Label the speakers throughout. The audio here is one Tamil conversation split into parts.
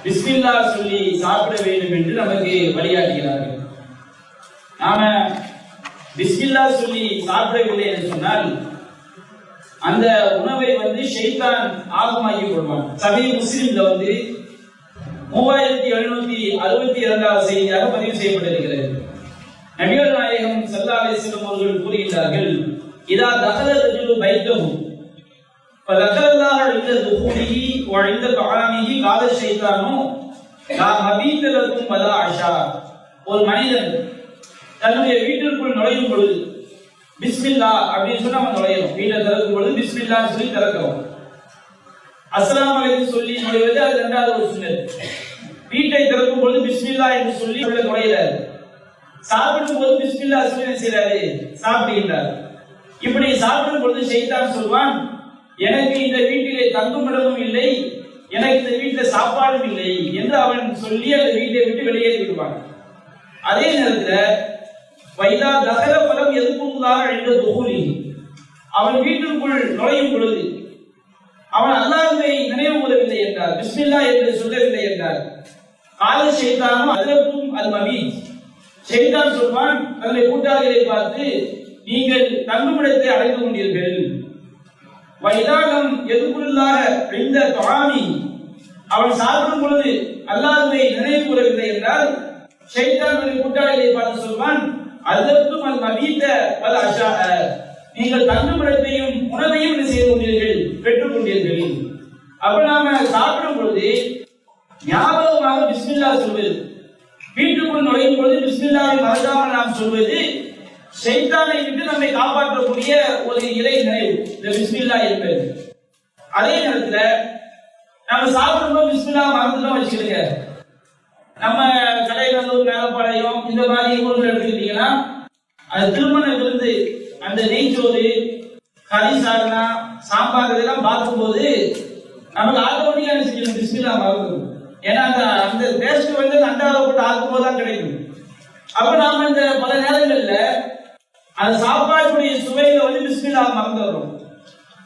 Speaker 1: பிஸ்மில்லா சொல்லி சாப்பிட வேண்டும் என்று நமக்கு வழிகாட்டுகிறார்கள். நாம பிஸ்மில்லா சொல்லி சாப்பிடவில்லை என்று சொன்னால் அந்த உணவை ஷைத்தான் ஆகமாக்கி கொள்வான். சஹீஹ் முஸ்லிம்ல 3762 செய்தியாக பதிவு செய்யப்பட்டிருக்கிறது. நபிகள் நாயகம் ஸல்லல்லாஹு அலைஹி வஸல்லம் அவர்கள் கூறுகிறார்கள், இதா தகல ரஜுலு பைத்தஹு ஃபதக்கரல்லாஹ இன்த துஹூலிஹி வ இன்த தஆமிஹி கால ஷைத்தானு லா மபீத லக்கும் வலா அஷா. ஒரு மனிதன் தன்னுடைய வீட்டிற்குள் நுழையும் பொழுது பிஸ்மில்லா அப்படின்னு சொன்னா அவன் நுழையணும். வீட்டை திறக்கும் பொழுது பிஸ்மில்லா சொல்லி திறக்கிறோம். அஸ்ஸலாமு அலைக்கும் சொல்லி நுழைவது அது இரண்டாவது ஒரு சுன்னத். வீட்டை திறக்கும் பொழுது பிஸ்மில்லா என்று சொல்லி உள்ள நுழைகிறார். சாப்பிடும் போது பிஸ்மில்லா சொல்லி என்ன செய்யறாரு? சாப்பிடுகின்றார். இப்படி சாப்பிடும் பொழுது ஷைத்தான் சொல்வான், எனக்கு இந்த வீட்டிலே தங்கும் இடமும் இல்லை, எனக்கு இந்த வீட்டில் சாப்பாடும் இல்லை என்று அவன் சொல்லி அந்த வீட்டை விட்டு வெளியேறி விடுவான். அதே நேரத்தில் வைதா தகல பலம் எதுக்குள்ளாக அழிந்த துகுலி, அவன் வீட்டிற்குள் நுழையும் பொழுது அவன் அல்லாஹ்வை நினைவு கூறவில்லை என்றார், பிஸ்மில்லா என்று சொல்லவில்லை என்றார். கால ஷைத்தானும் அதற்கும் அல் மபீத், ஷைத்தான் சொல்வான் தன்னுடைய கூட்டாளிகளை பார்த்து, நீங்கள் தங்குமிடத்தை அடைந்து கொண்டீர்கள். வைதாகம் எதுக்குள்ளாக அழிந்த தொழாமி, அவன் சாப்பிடும் பொழுது அல்லாஹ்வை நினைவு கூறவில்லை என்றால் ஷைத்தான் தன்னுடைய கூட்டாளிகளை பார்த்து சொல்வான், அதற்கும் அல் மபீத வல் அஷா, நீங்கள் தங்குமிடத்தையும் உணவையும் என்ன செய்து கொண்டீர்கள்? பெற்றுக் கொண்டீர்கள். அப்ப நாம சாப்பிடும் பொழுது ஞாபகமாக பிஸ்மில்லா சொல்வது, வீட்டுக்குள் நுழையும் பொழுது பிஸ்மில்லாவை மறக்காமல் நாம் சொல்வது ஷைத்தானை விட்டு நம்மை காப்பாற்றக்கூடிய ஒரு இறை நினைவு இந்த பிஸ்மில்லா என்பது. அதே நேரத்தில் நம்ம சாப்பிடும்போது பிஸ்மில்லா மறந்துதான் வச்சுக்கிடுங்க. நம்ம கடையில் ஒரு மேலப்பாளையம் இந்த மாதிரி ஊர்கள் எடுத்துக்கிட்டீங்கன்னா அது திருமண விருந்து, அந்த நெய்ச்சோறு, கறி சாதனா, சாம்பார் இதெல்லாம் பார்க்கும்போது நமக்கு ஆட்டோமேட்டிக்கா செஞ்சிடும் பிஸ்மில்லா மறந்துடும். ஏன்னா அந்த டேஸ்ட் அண்டாவை போட்டு ஆக்கும்போது தான் கிடைக்கும். அப்ப நாம இந்த பல நேரங்கள்ல அந்த சாப்பாட்டுடைய சுவையில பிஸ்மில்லா மறந்து வரும்.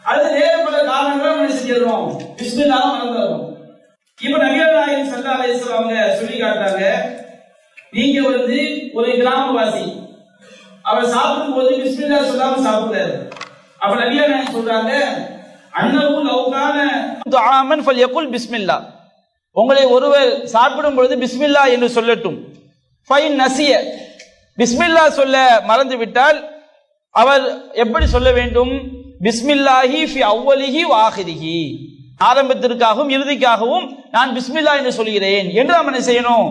Speaker 1: அது வேறு பல காரணங்களும் நம்ம செஞ்சிடறோம், பிஸ்மில்லா மறந்து வரும். இப்ப நபிகள் நாயகம் ஸல்லல்லாஹு அலைஹி வஸல்லம் அவங்க சொல்லி காட்டாங்க, நீங்க ஒரு கிராமவாசி, அவர் சாப்பிடும் போது பிஸ்மில்லா சொல்லாம சாப்பிடுறாரு. அப்ப நபிகள் நாயகம் சொல்றாங்க, அன்னஹு லவ் கான துஆமன் ஃபல்யகுல் பிஸ்மில்லா, உங்களை ஒருவர் சாப்பிடும் பொழுது பிஸ்மில்லா என்று சொல்லட்டும். ஃபைன் நசிய, பிஸ்மில்லா சொல்ல மறந்து விட்டால் அவர் எப்படி சொல்ல வேண்டும்? பிஸ்மில்லாஹி ஃபி அவ்வலிஹி வ ஆகிரிஹி, ஆரம்பத்திற்காகவும் இறுதிக்காகவும் நான் பிஸ்மில்லா என்று சொல்கிறேன் என்று நாம் என்ன செய்யணும்?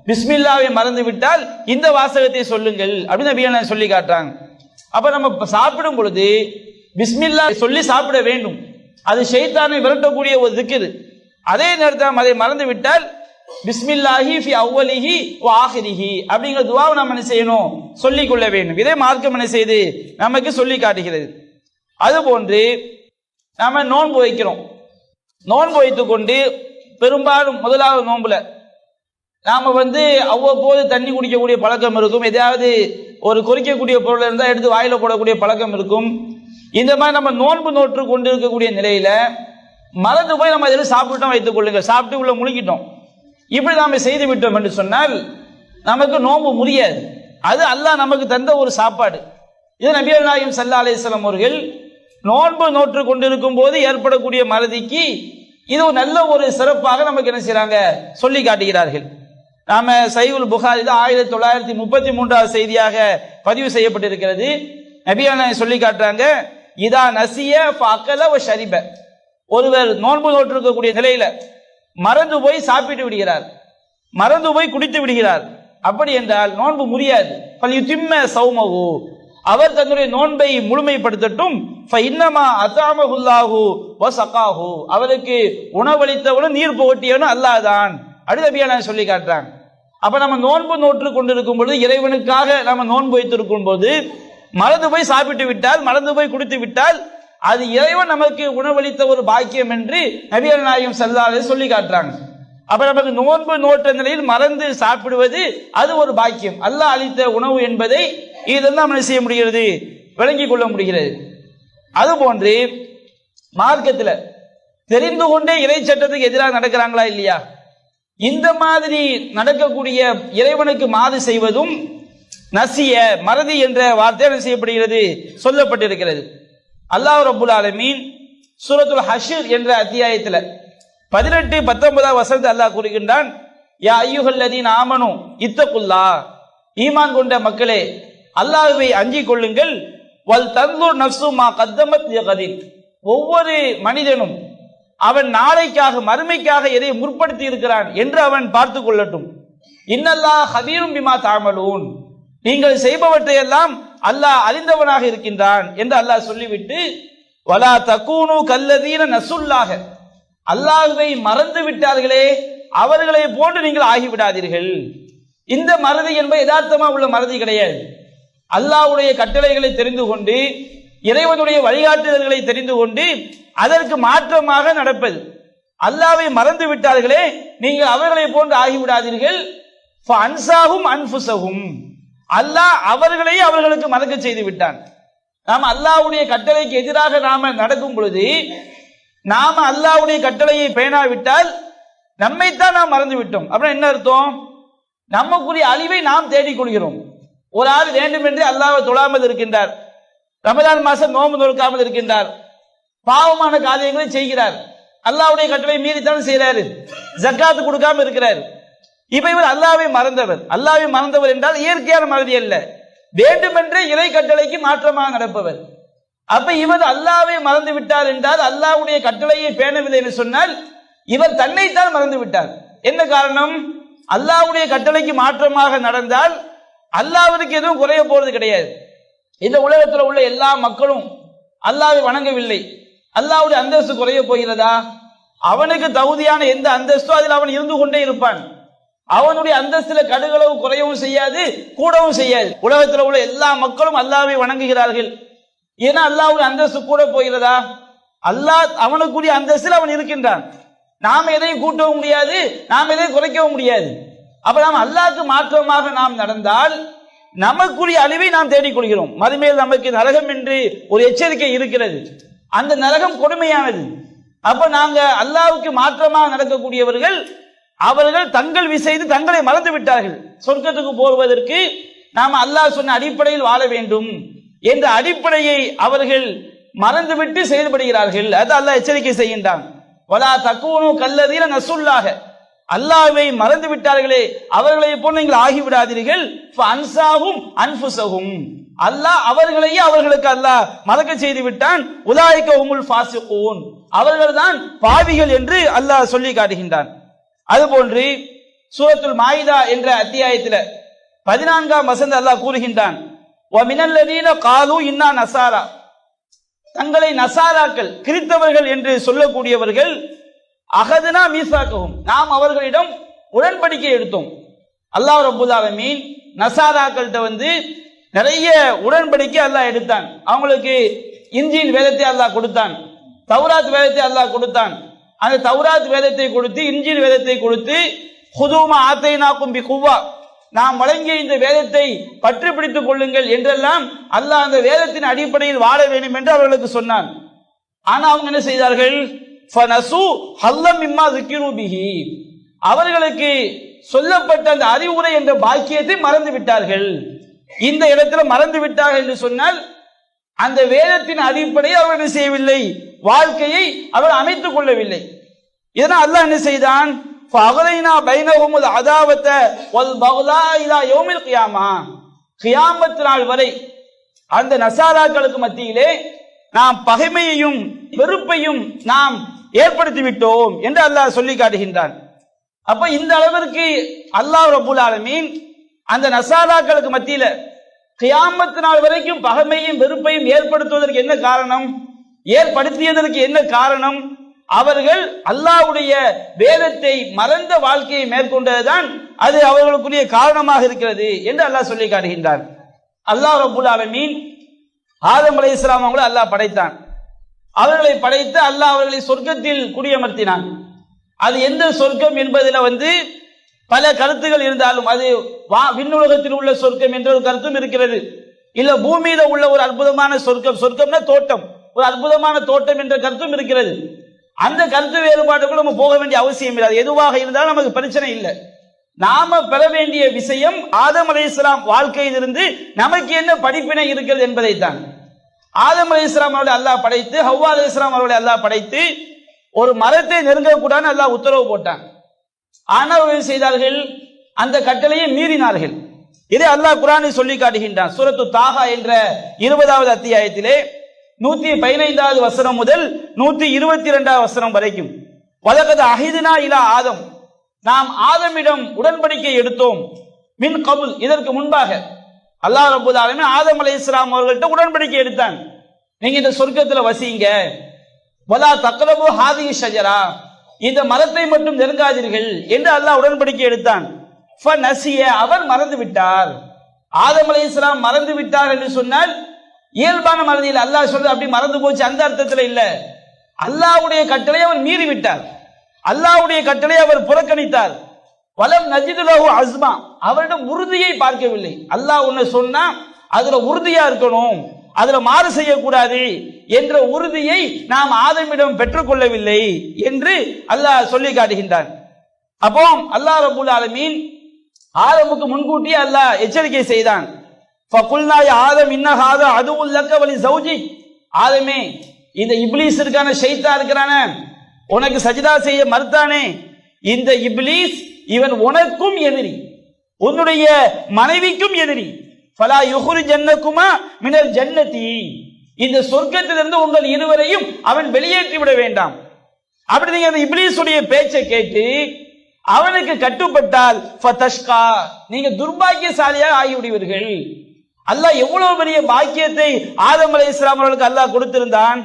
Speaker 1: பிஸ்மில்லாவை மறந்து விட்டால் இந்த வாசகத்தை சொல்லுங்கள் அப்படின்னு நபிகள் சொல்லி காட்டுறாங்க. அப்ப நம்ம சாப்பிடும் பொழுது பிஸ்மில்லா சொல்லி சாப்பிட வேண்டும். அது ஷைத்தானை விரட்டக்கூடிய ஒரு திக்ர். அதே நேரத்தில் அதை மறந்து விட்டால் பிஸ்மில்லாஹி ஃபி அவ்வலிஹி வ ஆகிரிஹி அப்படிங்கிற துஆவை நாம் என்ன செய்யணும்? சொல்லிக் கொள்ள வேண்டும். இதே மார்க்கம் என்ன செய்து நமக்கு சொல்லி காட்டுகிறது. அதுபோன்று நாம நோன்பு வைக்கிறோம். நோன்பு வைத்துக் கொண்டு பெரும்பாலும் முதலாவது நோன்புல நாம அவ்வப்போது தண்ணி குடிக்கக்கூடிய பழக்கம் இருக்கும். எதையாவது ஒரு குறிக்கக்கூடிய பொருள் இருந்தால் எடுத்து வாயில போடக்கூடிய பழக்கம் இருக்கும். இந்த மாதிரி நம்ம நோன்பு நோற்று கொண்டு இருக்கக்கூடிய நிலையில மறந்து போய் நம்ம எதில் சாப்பிட்டோம் வைத்துக் கொள்ளுங்க, சாப்பிட்டு உள்ள முழுகிட்டோம், இப்படி நாம செய்து விட்டோம் என்று சொன்னால் நமக்கு நோன்பு முடியாது. அது அல்லாஹ் நமக்கு தந்த ஒரு சாப்பாடு. இது நபிகள் நாயகம் ஸல்லல்லாஹு அலைஹி வஸல்லம் அவர்கள் நோன்பு நோற்று கொண்டிருக்கும் போது ஏற்படக்கூடிய மறதிக்கு இது ஒரு நல்ல ஒரு சிறப்பாக நமக்கு என்ன செய்யறாங்க? சொல்லி காட்டுகிறார்கள். நாம சஹீஹுல் புகாரில 1933 செய்தியாக பதிவு செய்யப்பட்டிருக்கிறது. நபிகள் சொல்லி காட்டுறாங்க, இதா நசிய ஃபஅகல வ ஷரிப, ஒருவர் நோன்பு நோற்று இருக்கக்கூடிய நிலையில மறந்து போய் சாப்பிட்டு விடுகிறார், மறந்து போய் குடித்து விடுகிறார், அப்படி என்றால் நோன்பு முடியாது. ஃபல்யுதிம்ம ஸௌமஹு, அவர் தன்னுடைய நோன்பை முழுமைப்படுத்தட்டும். ஃபஇன்னமா அத்அமஹுல்லாஹு வ ஸகாஹு, அவருக்கு உணவளித்தவனும் நீர் புகட்டியவனும் அல்லாஹ் தான் அப்படி நபிகள் சொல்லி காட்டுறாங்க. அப்ப நம்ம நோன்பு நோற்று கொண்டிருக்கும் பொழுது, இறைவனுக்காக நம்ம நோன்பு வைத்திருக்கும் போது மறந்து போய் சாப்பிட்டு விட்டால், மறந்து போய் குடித்து விட்டால் அது இறைவன் நமக்கு உணவளித்த ஒரு பாக்கியம் என்று நபிகள் நாயகம் ஸல்லல்லாஹு அலைஹி வஸல்லம் சொல்லி காட்டுறாங்க. அப்ப நமக்கு நோன்பு நோற்ற நிலையில் மறந்து சாப்பிடுவது அது ஒரு பாக்கியம், அல்லாஹ் அளித்த உணவு என்பதை இதெல்லாம் என்ன செய்ய முடிகிறது? விளங்கிக் கொள்ள முடிகிறது. அதுபோன்று மார்க்கத்தில் தெரிந்து கொண்டே இறை சட்டத்துக்கு எதிராக நடக்கிறாங்களா இல்லையா? இந்த மாதிரி நடக்கக்கூடிய இறைவனுக்கு மாறு செய்வதும் நசிய மறதி என்ற வார்த்தை செய்யப்படுகிறது, சொல்லப்பட்டிருக்கிறது. அல்லாஹ் ரப்புல் ஆலமீன் சூரத்துல் ஹஷ்ர் என்ற அத்தியாயத்தில் 18-19 வசனத்தை அல்லாஹ் கூறுகின்றான், யா அய்யுஹல்லதீன ஆமனு இத்தகுல்லாஹ், ஈமான் கொண்ட மக்களே அல்லாஹ்வை அஞ்சிக் கொள்ளுங்கள். வல் தன்துர் நஃப்சு மா கத்தமத் லிகதின், ஒவ்வொரு மனிதனும் அவன் நாளைக்காக மறுமைக்காக எதை முற்படுத்தி இருக்கிறான் என்று அவன் பார்த்து கொள்ளட்டும். இன்னல்லாஹ் ஹபீரும் பிமா தஅமலூன், நீங்கள் செய்பவற்றை எல்லாம் அல்லாஹ் அறிந்தவனாக இருக்கின்றான் என்று அல்லாஹ் சொல்லிவிட்டு, வலா தகூனு கல்லதீன நசுல்லாஹ, அல்லாஹ்வை மறந்து விட்டார்களே அவர்களை போன்று நீங்கள் ஆகிவிடாதீர்கள். இந்த மறதி என்பது யதார்த்தமா உள்ள மறதி கிடையாது. அல்லாஹ்வுடைய கட்டளைகளை தெரிந்து கொண்டு இறைவனுடைய வழிகாட்டுதல்களை தெரிந்து கொண்டு அதற்கு மாற்றமாக நடப்பது. அல்லாஹ்வை மறந்து விட்டார்களே நீங்கள் அவர்களை போன்று ஆகிவிடாதீர்கள். ஃபஅன்சாஹும் அன்ஃபுஸஹும், அல்லாஹ் அவர்களையே அவர்களுக்கு மறக்க செய்து விட்டான். நாம் அல்லாஹ்வுடைய கட்டளைக்கு எதிராக நாம நடக்கும் பொழுது நாம அல்லாஹ்வுடைய கட்டளையை பேணாவிட்டால் நம்மைத்தான் நாம் மறந்து விட்டோம். அப்புறம் என்ன அர்த்தம்? நமக்குரிய அழிவை நாம் தேடிக்கொள்கிறோம். ஒரு ஆள் வேண்டுமென்றே அல்லாஹ்வை தொழாமல் இருக்கின்றார், ரமலான் மாசம் நோன்பு நோக்காமல் இருக்கின்றார், பாவமான காரியங்களை செய்கிறார், அல்லாஹ்வுடைய கட்டளை மீறித்தான் செய்கிறாரு, ஜக்காத்து கொடுக்காம இருக்கிறார். இப்ப இவர் அல்லாஹ்வை மறந்தவர். அல்லாஹ்வை மறந்தவர் என்றால் இயற்கையான மறதி அல்ல, வேண்டுமென்றே இறை கட்டளைக்கு மாற்றமாக நடப்பவர். அப்ப இவர் அல்லாஹ்வை மறந்து விட்டார் என்றால், அல்லாஹ்வுடைய கட்டளையை பேணவில்லை என்று சொன்னால் இவர் தன்னைத்தான் மறந்து விட்டார். என்ன காரணம்? அல்லாஹ்வுடைய கட்டளைக்கு மாற்றமாக நடந்தால் அல்லாஹ்வுக்கு எதுவும் குறைய போறது கிடையாது. இந்த உலகத்தில் உள்ள எல்லா மக்களும் அல்லாஹ்வை வணங்கவில்லை, அல்லாஹ்வுடைய அந்தஸ்து குறைய போகிறதா? அவனுக்கு தகுதியான எந்த அந்தஸ்தோ அதில் அவன் இருந்து கொண்டே இருப்பான். அவனுடைய அந்தஸ்துல கடுகளவு குறையவும் செய்யாது, கூடவும் செய்யாது. உலகத்தில் உள்ள எல்லா மக்களும் அல்லாஹ்வை வணங்குகிறார்கள், ஏன்னா அல்லாஹ்வுடைய அந்தஸ்து கூட போகிறதா? அல்லாஹ் அவனுக்குரிய அந்தஸ்தில் அவன் இருக்கின்றான். நாம் எதையும் கூட்டவும் முடியாது, நாம் எதையும் குறைக்கவும் முடியாது. அப்ப நாம் அல்லாஹ்க்கு மாற்றமாக நாம் நடந்தால் நமக்குரிய அழிவை நாம் தேடிக்கொள்கிறோம். மறுமையில் நமக்கு நரகம் என்று ஒரு எச்சரிக்கை இருக்கிறது, அந்த நரகம் கொடுமையானது. அப்ப நாங்க அல்லாஹ்வுக்கு மாற்றமாக நடக்கக்கூடியவர்கள், அவர்கள் தங்கள் விஷயத்தில் தங்களை மறந்து விட்டார்கள். சொர்க்கத்துக்கு போவதற்கு நாம் அல்லாஹ் சொன்ன அடிப்படையில் வாழ வேண்டும் என்ற அடிப்படையை அவர்கள் மறந்துவிட்டு செயல்படுகிறார்கள். அது அல்லாஹ் எச்சரிக்கை செய்கின்றான். வலா தகூனு கல்லதீன நசுல்லாஹ, அல்லாஹ்வை மறந்து விட்டார்களே அவர்களை போன்று நீங்கள் ஆகிவிடாதீர்கள். ஃபஅன்சாஹும் அன்ஃபுஸஹும், அல்லாஹ் அவர்களையே அவர்களுக்கு அல்லாஹ் மறக்க செய்து விட்டான். உலாயிக ஹுமுல் ஃபாசிகூன், அவர்கள்தான் பாவிகள் என்று அல்லாஹ் சொல்லி காட்டுகின்றான். அதுபோன்று சூரத்துல் மாயிதா என்ற அத்தியாயத்தில் 14ஆம் வசனம் அல்லாஹ் கூறுகின்றான், வ மினல்லதீன காலு இன்னா நசாரா, தங்களை நசாராக்கள் கிறிஸ்தவர்கள் என்று சொல்லக்கூடியவர்கள், அகதுனா மீசாக்கவும், நாம் அவர்களிடம் உடன்படிக்கை எடுத்தோம். அல்லாஹ் ரப்புல் ஆலமீன் நசாராக்கள்கிட்ட நிறைய உடன்படிக்கை அல்லாஹ் எடுத்தான். அவங்களுக்கு இன்ஜீல் வேதத்தை அல்லாஹ் கொடுத்தான், தௌராத் வேதத்தை அல்லாஹ் கொடுத்தான். அந்த தௌராத் வேதத்தை கொடுத்து இன்ஜீல் வேதத்தை கொடுத்து, ஹுதூமா ஆத்தைனாக்கும் பி குவா, நாம் வழங்கிய இந்த வேதத்தை பற்றி பிடித்துக் கொள்ளுங்கள் என்றெல்லாம் அல்லாஹ் அந்த வேதத்தின் அடிப்படையில் வாழ வேண்டும் என்று அவர்களுக்கு சொன்னான். ஆனா அவங்க என்ன செய்தார்கள்? ஃபனசு ஹல்லம் மிம்மா ذிக்ரு பிஹி, அவர்களுக்கு சொல்லப்பட்ட அந்த அறிவுரை என்ற பாக்கியத்தை மறந்து விட்டார்கள். இந்த இடத்துல மறந்து விட்டார்கள் என்று சொன்னால் அந்த வேதத்தின் அடிப்படையில் அவர்கள் செய்யவில்லை, வாழ்க்கையை அவர் அமைத்துக் கொள்ளவில்லை. இதனால் அல்லாஹ் என்ன செய்தான்? ஃபஅக்ரைனா பைனஹுமுல் அதாவத வல் பக்லா இலா யௌமில் கியாமா, கியாமத் நாள் வரை அந்த நசாராக்களுக்கு மத்தியிலே நாம் பகைமையையும் வெறுப்பையும் நாம் ஏற்படுத்தி விட்டோம் என்று அல்லாஹ் சொல்லி காட்டுகின்றான். அப்ப இந்த அளவிற்கு அல்லாஹ் ரப்புல் ஆலமீன் அந்த நசாராக்களுக்கு மத்தியில கியாமத் நாள் வரைக்கும் பகைமையும் வெறுப்பையும் ஏற்படுத்துவதற்கு என்ன காரணம், ஏற்படுத்தியதற்கு என்ன காரணம்? அவர்கள் அல்லாஹ்வுடைய வேதத்தை மறந்த வாழ்க்கையை மேற்கொண்டதுதான் அது அவர்களுக்குரிய காரணமாக இருக்கிறது என்று அல்லாஹ் சொல்லி காட்டுகின்றான். அல்லாஹ் ரப்புல் ஆலமீன் ஆதம் அலைஹிஸ்ஸலாம் அவங்களை அல்லாஹ் படைத்தான். அவர்களை படைத்து அல்லாஹ் அவர்களை சொர்க்கத்தில் குடியமர்த்தினான். அது எந்த சொர்க்கம் என்பதில் பல கருத்துகள் இருந்தாலும், அது விண்ணுலகத்தில் உள்ள சொர்க்கம் என்ற ஒரு கருத்தும் இருக்கிறது, இல்ல பூமியில உள்ள ஒரு அற்புதமான சொர்க்கம், சொர்க்கம்னா தோட்டம், ஒரு அற்புதமான தோட்டம் என்ற கருத்தும் இருக்கிறது. அந்த கருத்து வேறுபாட்டுக்குள்ள நம்ம போக வேண்டிய அவசியம் இல்லை. எதுவாக இருந்தாலும் நமக்கு பிரச்சனை இல்லை. நாம பெற வேண்டிய விஷயம் ஆதம் அலைஹிஸ்ஸலாம் வாழ்க்கையிலிருந்து நமக்கு என்ன படிப்பினை இருக்கிறது என்பதைத்தான். ஆதம் அலைஹிஸ்ஸலாம் அவர்களை அல்லாஹ் படைத்து, ஹவ்வா அலைஹிஸ்ஸலாம் அவர்களை அல்லாஹ் படைத்து ஒரு மரத்தை நெருங்கக்கூடாதுன்னு அல்லாஹ் உத்தரவு போட்டான். ஆனால் அவர்கள் செய்தார்கள், அந்த கட்டளையை மீறினார்கள். இதை அல்லாஹ் குர்ஆனில் சொல்லி காட்டுகின்றான். சூரத்து தாஹா என்ற 20வது அத்தியாயத்திலே 115வது வசனம் முதல் 122வது வசனம் வரைக்கும், வலகத் அஹிதுனா இலா ஆதம், நாம் ஆதமிடம் உடன்படிக்கை எடுத்தோம், மின் கபுல், இதற்கு முன்பாக அல்லாஹ் ரப்பல் ஆலமீன் ஆதம் அலைஹிஸ்ஸலாம் அவர்கள்ட்ட உடன்படிக்கை எடுத்தான். நீங்க இந்த சொர்க்கத்துல வசிங்க, வலா தக்ரபு ஹாதிஹி ஷஜரா, இந்த மரத்தை மட்டும் நெருங்காதீர்கள் என்று அல்லாஹ் உடன்படிக்கை எடுத்தான். ஃபநசிய, அவர் மறந்து விட்டார். ஆதம் அலைஹிஸ்ஸலாம் மறந்து விட்டார் என்று சொன்னால் இயல்பான மறதியில் அல்லாஹ் சொல்றது அப்படி மறந்து போச்சு அந்த அர்த்தத்தில் இல்ல. அல்லாஹ்வுடைய கட்டளை அவர் மீறி விட்டார், அல்லாஹ்வுடைய கட்டளை அவர் புறக்கணித்தார். வலம் நஜிது லஹு அஸ்மா, அவரிடம் உறுதியை பார்க்கவில்லை. அல்லாஹ் ஒன்னு சொன்னா அதுல உறுதியா இருக்கணும், அதுல மாறு செய்யக்கூடாது என்ற உறுதியை நாம் ஆதமிடம் பெற்றுக்கொள்ளவில்லை என்று அல்லாஹ் சொல்லி காட்டுகின்றான். அப்போ அல்லாஹ் ரப்பல் ஆலமீன் ஆதமுக்கு முன்கூட்டியே அல்லாஹ் எச்சரிக்கை செய்தான். ஃபகுல்னா யா ஆதம் இன்ன ஹாதா அதுவுல் லக வலி ஸௌஜி, ஆதமே, இந்த இப்லீஸ் இருக்கான, ஷைத்தான் இருக்கிறானே, உனக்கு சஜிதா செய்ய மறுத்தானே, இந்த இப்லீஸ் இவன் உனக்கும் எதிரி, உன்னுடைய மனைவிக்கும் எதிரி. ஃபலா யுஹ்ரிஜன்னகுமா மினல் ஜன்னதி, இந்த சொர்க்கத்திலிருந்து உங்கள் இருவரையும் அவன் வெளியேற்றி விட வேண்டாம். அப்படி நீங்க அந்த இப்லீஸுடைய பேச்சை கேட்டு அவனுக்கு கட்டுப்பட்டால் ஃபதஷ்கா, நீங்க துர்பாக்கியசாலியாக ஆகிவிடுவீர்கள். அல்லாஹ் எவ்வளவு பெரிய பாக்கியத்தை ஆதம் அலைஹிஸ்ஸலாம் அவர்களுக்கு அல்லாஹ் கொடுத்திருந்தான்.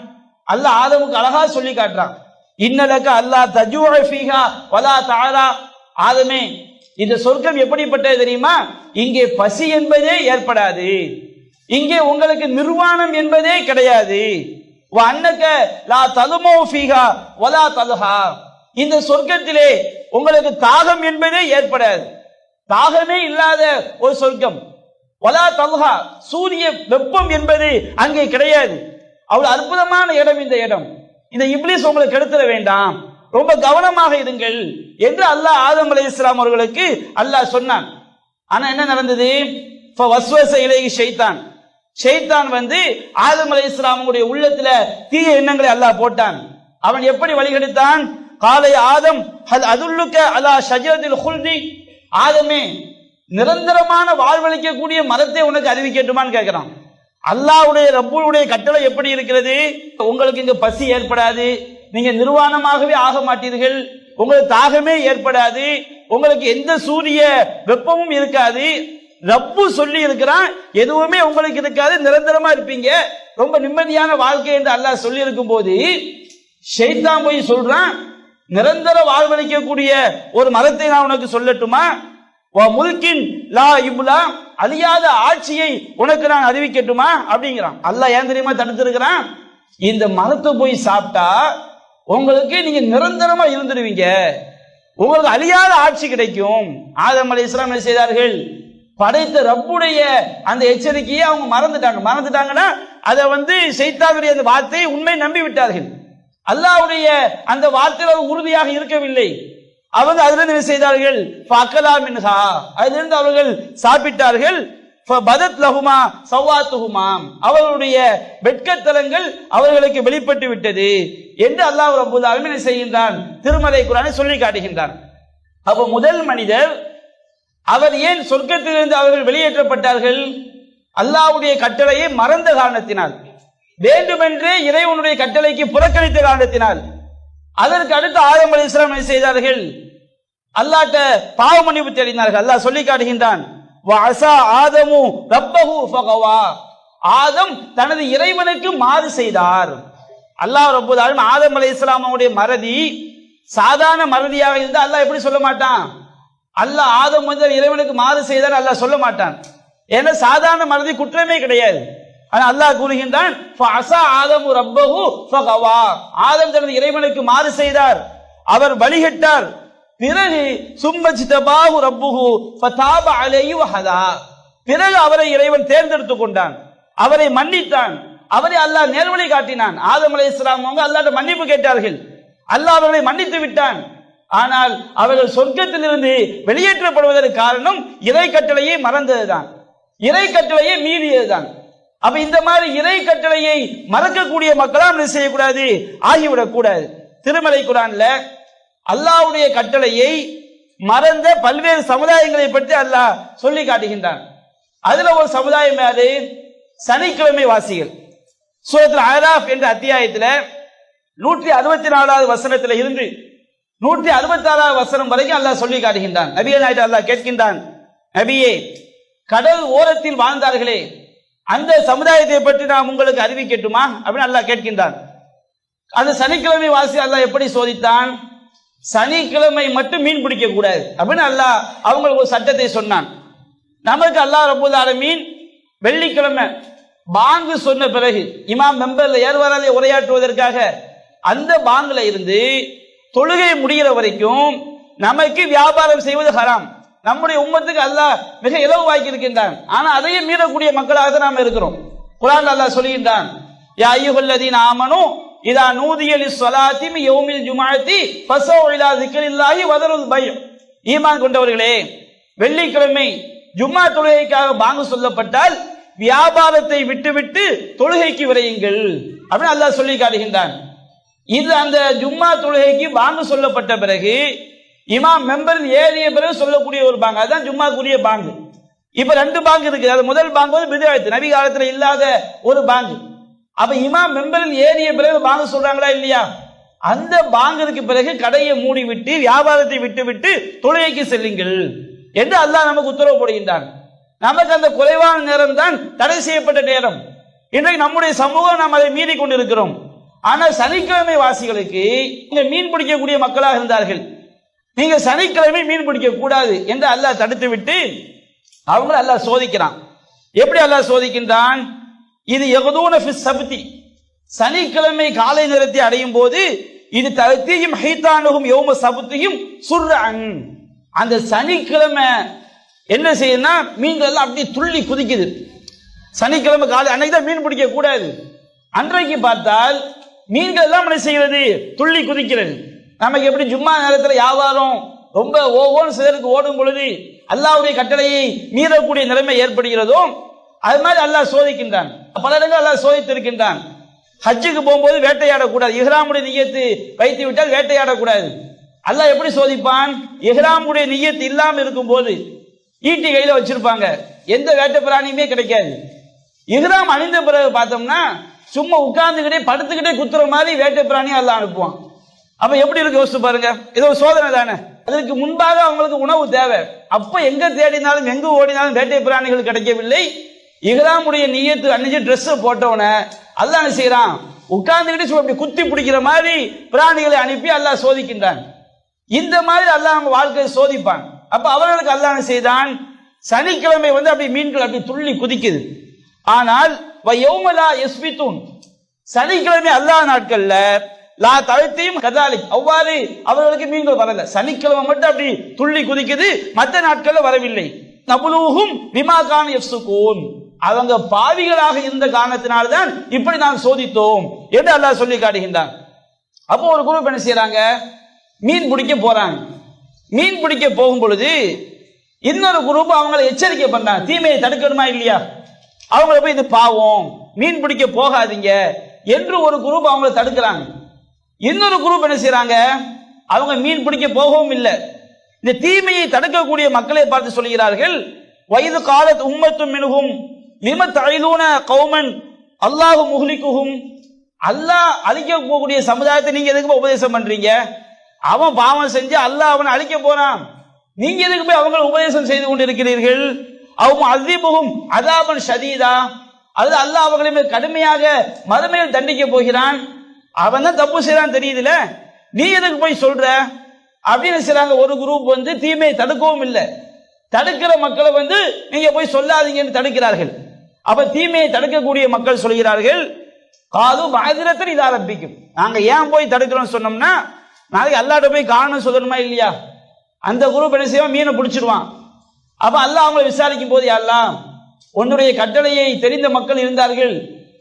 Speaker 1: அல்லாஹ் ஆதமுக்கு அழகா சொல்லி காட்டுறான். இன்னலக அல்லாஹ் தஜூஅ ஃபீஹா வலா தஆலா, ஆதமே, இந்த சொர்க்கம் எப்படிப்பட்டது தெரியுமா? இங்கே பசி என்பதே ஏற்படாது, இங்கே உங்களுக்கு நிர்வாணம் என்பதே கிடையாது. வ அன்னக லா ததுமு ஃபீஹா வலா தல்ஹா, இந்த சொர்க்கத்திலே உங்களுக்கு தாகம் என்பதே ஏற்படாது, தாகமே இல்லாத ஒரு சொர்க்கம். வலா தல்ஹா, சூரிய வெப்பம் என்பது அங்கே கிடையாது. அவ்வளவு அற்புதமான இடம் இந்த இடம். இந்த இப்லீஸ் உங்களுக்கு கெடுத்துட வேண்டாம், ரொம்ப கவனமாக இருங்கள் என்று அல்லாஹ் ஆதம் அலைஹிஸ்ஸலாம் அவர்களுக்கு அல்லாஹ் சொன்னான். ஆனா என்ன நடந்தது? ஃபவஸ்வஸ இலைஹி ஷைத்தான், ஷைத்தான் வந்து ஆதம் அலைஹிஸ்ஸலாமுடைய உள்ளத்துல தீய எண்ணங்களை அல்லாஹ் போட்டான். அவன் எப்படி வழிகெடுத்தான்? காலை ஆதம் ஹல் அதுல்லுக அலா ஷஜரத்தில் குல்தி, ஆதமே, நிரந்தரமான வாழ்வளிக்கக்கூடிய மரத்தை உனக்கு அறிவிக்கட்டுமான்னு கேட்கிறான். அல்லாஹ்வுடைய ரப்புடைய கட்டளை எப்படி இருக்கிறது? உங்களுக்கு இங்க பசி ஏற்படாது, நீங்க நிர்வாணமாகவே ஆக மாட்டீர்கள், உங்களுக்கு தாகமே ஏற்படாது, உங்களுக்கு எந்த சூரிய வெப்பமும் இருக்காது. ரப்பு சொல்லி இருக்கிறான், எதுவுமே உங்களுக்கு இருக்காது, நிரந்தரமா இருப்பீங்க, ரொம்ப நிம்மதியான வாழ்க்கை என்று அல்லாஹ் சொல்லி இருக்கும் போது ஷைத்தான் போய் சொல்றான், நிரந்தர வாழ்வளிக்கக்கூடிய ஒரு மரத்தை நான் உனக்கு சொல்லட்டுமா? முல்கின் லா இப்லா, அழியாத ஆட்சியை உனக்கு நான் அறிவிக்கட்டுமா அப்படிங்கிறான். அல்லாஹ் ஏன் தெரியுமா தடுத்திருக்கிறான்? இந்த மரத்தை போய் சாப்பிட்டா உங்களுக்கு நீங்க நிரந்தரமா இருந்துடுவீங்க, உங்களுக்கு அழியாத ஆட்சி கிடைக்கும். ஆதம் அலைஹிஸ்ஸலாம் என்ன செய்தார்கள்? படைத்த ரப்புடைய அந்த எச்சரிக்கையை அவங்க மறந்துட்டாங்கன்னா அதை வந்து ஷைத்தானுடைய அந்த வார்த்தையை உண்மை நம்பி விட்டார்கள். அல்லாஹ்வுடைய அந்த வார்த்தையில் உறுதியாக இருக்கவில்லை. அவங்க அதிலிருந்து என்ன செய்தார்கள்? ஃபஅகலா மின்ஹா, அதிலிருந்து அவர்கள் சாப்பிட்டார்கள். ஃபபதத் லஹுமா சவாத்துஹுமா, அவர்களுடைய வெட்கத்தலங்கள் அவர்களுக்கு வெளிப்பட்டு விட்டது என்று அல்லாஹ் ரப்பல் ஆலமீன் என்ன செய்கின்றான்? திருமறை குர்ஆனை சொல்லி காட்டுகின்றான். அப்ப முதல் மனிதர் அவர் ஏன் சொர்க்கத்திலிருந்து அவர்கள் வெளியேற்றப்பட்டார்கள்? அல்லாஹ்வுடைய கட்டளையை மறந்த காரணத்தினால், வேண்டுமென்றே இறைவனுடைய கட்டளைக்கு புறக்கணித்த காரணத்தினால். அதற்கு அடுத்து ஆதம் அலைஹிஸ்ஸலாம் என்ன செய்தார்கள்? அல்லாஹ்ட்ட பாவ மன்னிப்பு தேடினார்கள். அல்லாஹ் சொல்லி காட்டுகின்றான், வஅஸா ஆதமு ரப்பஹு ஃபகவா, ஆதம் தனது இறைவனுக்கு மாறு செய்தார். அல்லாஹ் ரப்பல் ஆலமீன் ஆதம் அலைஹிஸ்ஸலாமுடைய மறதி சாதாரண மறதியாக இருந்தால் அல்லாஹ் எப்படி சொல்ல மாட்டான்? அல்லாஹ் ஆதம் வந்து இறைவனுக்கு மாறு செய்தார் அல்லாஹ் சொல்ல மாட்டான். ஏன்னா சாதாரண மறதி குற்றமே கிடையாது. ஆனா அல்லாஹ் கூறுகின்றான், ஃபஅஸா ஆதமு ரப்பஹு ஃபகவா, ஆதம் தனது இறைவனுக்கு மாறு செய்தார், அவர் வழிகட்டார். பிறகு சும்மஜ்தபாஹு ரப்புஹு ஃபதாப அலைஹி வஹதா, பிறகு அவரை இறைவன் தேர்ந்தெடுத்துக் கொண்டான், அவரை மன்னித்தான், அவரை அல்லாஹ் நேர்வழி காட்டினான். ஆதம் அலைஹிஸ்ஸலாம் அவங்க அல்லாஹ்ட்ட மன்னிப்பு கேட்டார்கள். அல்லாஹ் அவர்களை மன்னித்து விட்டான். ஆனால் அவர்கள் சொர்க்கத்திலிருந்து வெளியேற்றப்படுவதற்கு காரணம் இறை கட்டளையை மறந்ததுதான், இறை கட்டளையை மீறியதுதான். அப்ப இந்த மாதிரி இறை கட்டளையை மறக்கக்கூடிய மக்களாம் என்ன செய்யக்கூடாது, ஆகிவிடக் கூடாது. திருமலை குர்ஆன்ல அல்லாஹ்வுடைய கட்டளையை மறந்த பல்வேறு சமுதாயங்களை பற்றி அல்லாஹ் சொல்லி காட்டுகின்றான். அதுல ஒரு சமுதாயம் யாரு? சனிக்கிழமை வாசிகள். சூரத்துல் அராஃப் என்ற அத்தியாயத்துல 164வது வசனத்துல இருந்து 166வது வசனம் வரைக்கும் அல்லாஹ் சொல்லி காட்டுகின்றான். நபியே நாயகம் அல்லாஹ் கேட்கின்றான், நபியே கடல் ஓரத்தில் வாழ்ந்தார்களே அந்த சமுதாயத்தை பற்றி நாம் உங்களுக்கு அறிவிக்கட்டுமா அப்படின்னு அல்லாஹ் கேட்கின்றான். அந்த சனிக்கிழமை வாசி அல்லாஹ் எப்படி சோதித்தான்? சனிக்கிழமை மட்டும் மீன் பிடிக்க கூடாது அப்படின்னு அல்லாஹ் அவங்களுக்கு ஒரு சட்டத்தை சொன்னான். நமக்கு அல்லாஹ் ரப்பல் ஆலமீன் வெள்ளிக்கிழமை பாங்கு சொன்ன பிறகு இமாம் மெம்பர்ல ஏறுவாராலே உரையாற்றுவதற்காக அந்த பாங்குல இருந்து தொழுகை முடிகிற வரைக்கும் நமக்கு வியாபாரம் செய்வது ஹராம். நம்முடைய உம்மத்துக்கு அல்லாஹ் மிக இலகுவாக்கி இருக்கின்றான். ஆனா அதையும் மீறக்கூடிய மக்களாக தான் நாம் இருக்கிறோம். குர்ஆன்ல அல்லாஹ் சொல்கின்றான், யா அய்யுஹல்லதீன ஆமனூ இதா நூதிய லிஸ்ஸலாத்தி மின் யௌமில் ஜும்ஆத்தி ஃபஸௌ இலா ஸிக்ரில்லாஹி வதருல் பை'. ஈமான் கொண்டவர்களே, வெள்ளிக்கிழமை ஜும்மா தொழுகைக்காக பாங்கு சொல்லப்பட்டால் வியாபாரத்தை விட்டுவிட்டு தொழுகைக்கு விரையுங்கள் அப்படின்னு அல்லாஹ் சொல்லி காட்டுகின்றான். இது அந்த ஜும்மா தொழுகைக்கு பாங்கு சொல்லப்பட்ட பிறகு இமாம் மெம்பர் ஏறிய பிறகு சொல்லக்கூடிய ஒரு பாங்கு, அதுதான் ஜும்மாக்குரிய பாங்கு. இப்ப 2 பாங்கு இருக்கு. அது முதல் பாங்கு வந்து பித்அத், நபி காலத்துல இல்லாத ஒரு பாங்கு. அப்ப இமாம் மெம்பரில் ஏறிய பிறகு பாங்கு சொல்றாங்களா இல்லையா? அந்த பாங்கிற்கு பிறகு கடையை மூடி விட்டு வியாபாரத்தை விட்டு விட்டு தொழுகைக்கு செல்லுங்கள் என்று அல்லாஹ் நமக்கு உத்தரவு போடுகின்றான். நமக்கு அந்த குறைவான நேரம் தான் தடை செய்யப்பட்ட நேரம். இன்றைக்கு நம்முடைய சமூகம் நாம் அதை மீறி கொண்டிருக்கிறோம். ஆனால் சனிக்கிழமை வாசிகளுக்கு இங்க மீன் பிடிக்கக்கூடிய மக்களாக இருந்தார்கள். நீங்க சனிக்கிழமை மீன் பிடிக்க கூடாது என்று அல்லாஹ் தடுத்து விட்டு அவங்க அல்லாஹ் சோதிக்கிறான். எப்படி அல்லாஹ் சோதிக்கின்றான்? இது யகுதூன ஃபிஸ் சப்தி, சனிக்கிழமை காலை நேரத்தை அடையும் போது இது தஅத்தீஹிம் ஹைதானுஹும் யௌம சப்திஹிம் சுர்அன். அந்த சனிக்கிழமை என்ன செய்யுதுன்னா மீன்கள் எல்லாம் அப்படியே துள்ளி குதிக்குது. சனிக்கிழமை காலை அன்னைக்கு தான் மீன் பிடிக்க கூடாது. அன்றைக்கு பார்த்தால் மீன்கள் எல்லாம் என்ன செய்கிறது? துள்ளி குதிக்கிறது. நமக்கு எப்படி ஜும்மா நேரத்தில் வியாபாரம் ரொம்ப ஓவோன்னு சிலருக்கு ஓடும் பொழுது அல்லாஹ்வுடைய கட்டளையை மீறக்கூடிய நிலைமை ஏற்படுகிறதோ அது மாதிரி அல்லாஹ் சோதிக்கின்றான். பல இடங்கள் அல்லாஹ் சோதித்திருக்கின்றான். ஹஜ்ஜுக்கு போகும்போது வேட்டையாடக்கூடாது, இஹ்ராமுடைய நிய்யத்து வைத்து விட்டால் வேட்டையாடக்கூடாது. அல்லாஹ் எப்படி சோதிப்பான்? இஹ்ராமுடைய நிய்யத்து இல்லாம இருக்கும் போது ஈட்டி கையில வச்சிருப்பாங்க, எந்த வேட்டை பிராணியுமே கிடைக்காது. இஹ்ராம் அணிந்த பிறகு பார்த்தோம்னா சும்மா உட்கார்ந்துகிட்டே படுத்துக்கிட்டே குத்துற மாதிரி வேட்டை பிராணியை அல்லாஹ் அனுப்புவான். அப்ப எப்படி இருக்கு யோசிச்சு பாருங்க. இது ஒரு சோதனை தானே. அதற்கு முன்பாக அவங்களுக்கு உணவு தேவை. அப்ப எங்க தேடினாலும் எங்க ஓடினாலும் வேட்டை பிராணிகள் கிடைக்கவில்லை. இஹ்ராமுடைய நிய்யத்து அணிஞ்சு ட்ரெஸ் போட்டவன அல்லாஹ் என்ன செய்யறான்? உட்கார்ந்துகிட்டு அப்படி குத்தி பிடிக்கிற மாதிரி பிராணிகளை அனுப்பி அல்லாஹ் சோதிக்கின்றான். இந்த மாதிரி அல்லாஹ் நம்ம வாழ்க்கையை சோதிப்பான். அப்ப அவர்களுக்கு அல்லாஹ் என்ன செய்தான்? சனிக்கிழமை வந்து அப்படி மீன்கள் அப்படி துள்ளி குதிக்குது. ஆனால் யௌமலா யஸ்பிதுன், சனிக்கிழமை அல்லாஹ் நாட்கள்ல லா தஅத்தீஹிம் கதாலிக், அவ்வாறு அவர்களுக்கு மீன்கள் வரல. சனிக்கிழமை மட்டும் அப்படி துள்ளி குதிக்குது, மற்ற நாட்கள்ல வரவில்லை. நபுலூஹும் பிமா கான யஃப்ஸுகூன், அவங்க பாவிகளாக இருந்த காரணத்தினால்தான் இப்படி நாம் சோதித்தோம் என்று அல்லாஹ் சொல்லி காட்டுகின்றான். அப்போ ஒரு குரூப் என்ன செய்யறாங்க? மீன் பிடிக்க போறாங்க. மீன் பிடிக்க போகும் பொழுது இன்னொரு குரூப் அவங்களை எச்சரிக்கை பண்றாங்க, தீமையை தடுக்கணுமா இல்லையா? அவங்கள போய் இது பாவம், மீன் பிடிக்க போகாதீங்க என்று ஒரு குரூப் அவங்களை தடுக்கிறாங்க. இன்னொரு குரூப் என்ன செய்யறாங்க? அவங்க மீன் பிடிக்க போகவும் இல்லை. இந்த தீமையை தடுக்கக்கூடிய மக்களை பார்த்து சொல்கிறார்கள், வயது காலத் உம்மத்தும் மின்ஹும் லிம தஇலூன கௌமன் அல்லாஹு முஹ்லிகுஹும், அல்லாஹ் அழிக்க போகக்கூடிய சமுதாயத்தை நீங்க எதுக்கு உபதேசம் பண்றீங்க? அவன் பாவம் செஞ்சு அல்லாஹ் அவனை அழிக்க போறான், நீங்க எதுக்கு போய் அவங்க உபதேசம் செய்து கொண்டிருக்கிறீர்கள்? அவங்க அஸீபுஹும் அஸாபன் ஷதீதா, அது அல்லாஹ் அவர்களை கடுமையாக மறுமையில் தண்டிக்க போகிறான். அவன் தான் தப்பு செய்யறான் தெரியுதுல, நீ எதுக்கு போய் சொல்ற அப்படின்னு செய்றாங்க. ஒரு குரூப் வந்து தீமையை தடுக்கவும் இல்லை, தடுக்கிற மக்களை வந்து நீங்க போய் சொல்லாதீங்கன்னு தடுக்கிறார்கள். அப்ப தீமையை தடுக்கக்கூடிய மக்கள் சொல்கிறார்கள், காது பாதிரத்தில் இது ஆரம்பிக்கும், நாங்க ஏன் போய் தடுக்கிறோம் சொன்னோம்னா நாளைக்கு அல்லாஹ்ட்ட போய் காரணம் சொல்லணுமா இல்லையா? அந்த குரூப் என்ன செய்வான்? மீனை பிடிச்சிடுவான். அப்ப அல்லாஹ் அவங்களை விசாரிக்கும் போது, அல்லாஹ் உன்னுடைய கட்டளையை தெரிந்த மக்கள் இருந்தார்கள்,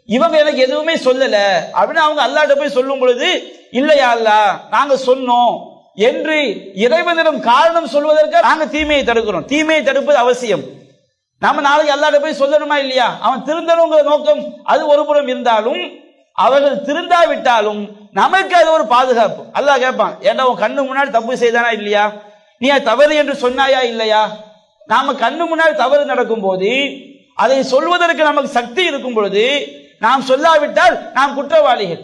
Speaker 1: இவங்க எனக்கு எதுவுமே சொல்லல அப்படின்னு அவங்க அல்லாஹ்ட்ட போய் சொல்லும் பொழுது
Speaker 2: இல்லையா அல்லாஹ் நாங்க சொன்னோம் என்று இறைவனிடம் காரணம் சொல்வதற்கு நாங்க தீமையை தடுக்கிறோம். தீமையை தடுப்பது அவசியம். நாம நாளைக்கு அல்லாஹ்ட்ட போய் சொல்லணுமா இல்லையா? அவன் திருந்தணுங்கிற நோக்கம் அது ஒரு புறம் இருந்தாலும், அவர்கள் திருந்தாவிட்டாலும் நமக்கு அது ஒரு பாதுகாப்பு. அல்லாஹ் கேட்பான், ஏண்டா உன் கண்ணு முன்னாடி தப்பு செய்தானா இல்லையா? நீ தவறு என்று சொன்னாயா இல்லையா? நாம கண்ணு முன்னாடி தவறு நடக்கும் போது அதை சொல்வதற்கு நமக்கு சக்தி இருக்கும் பொழுது நாம் சொல்லாவிட்டால் நாம் குற்றவாளிகள்.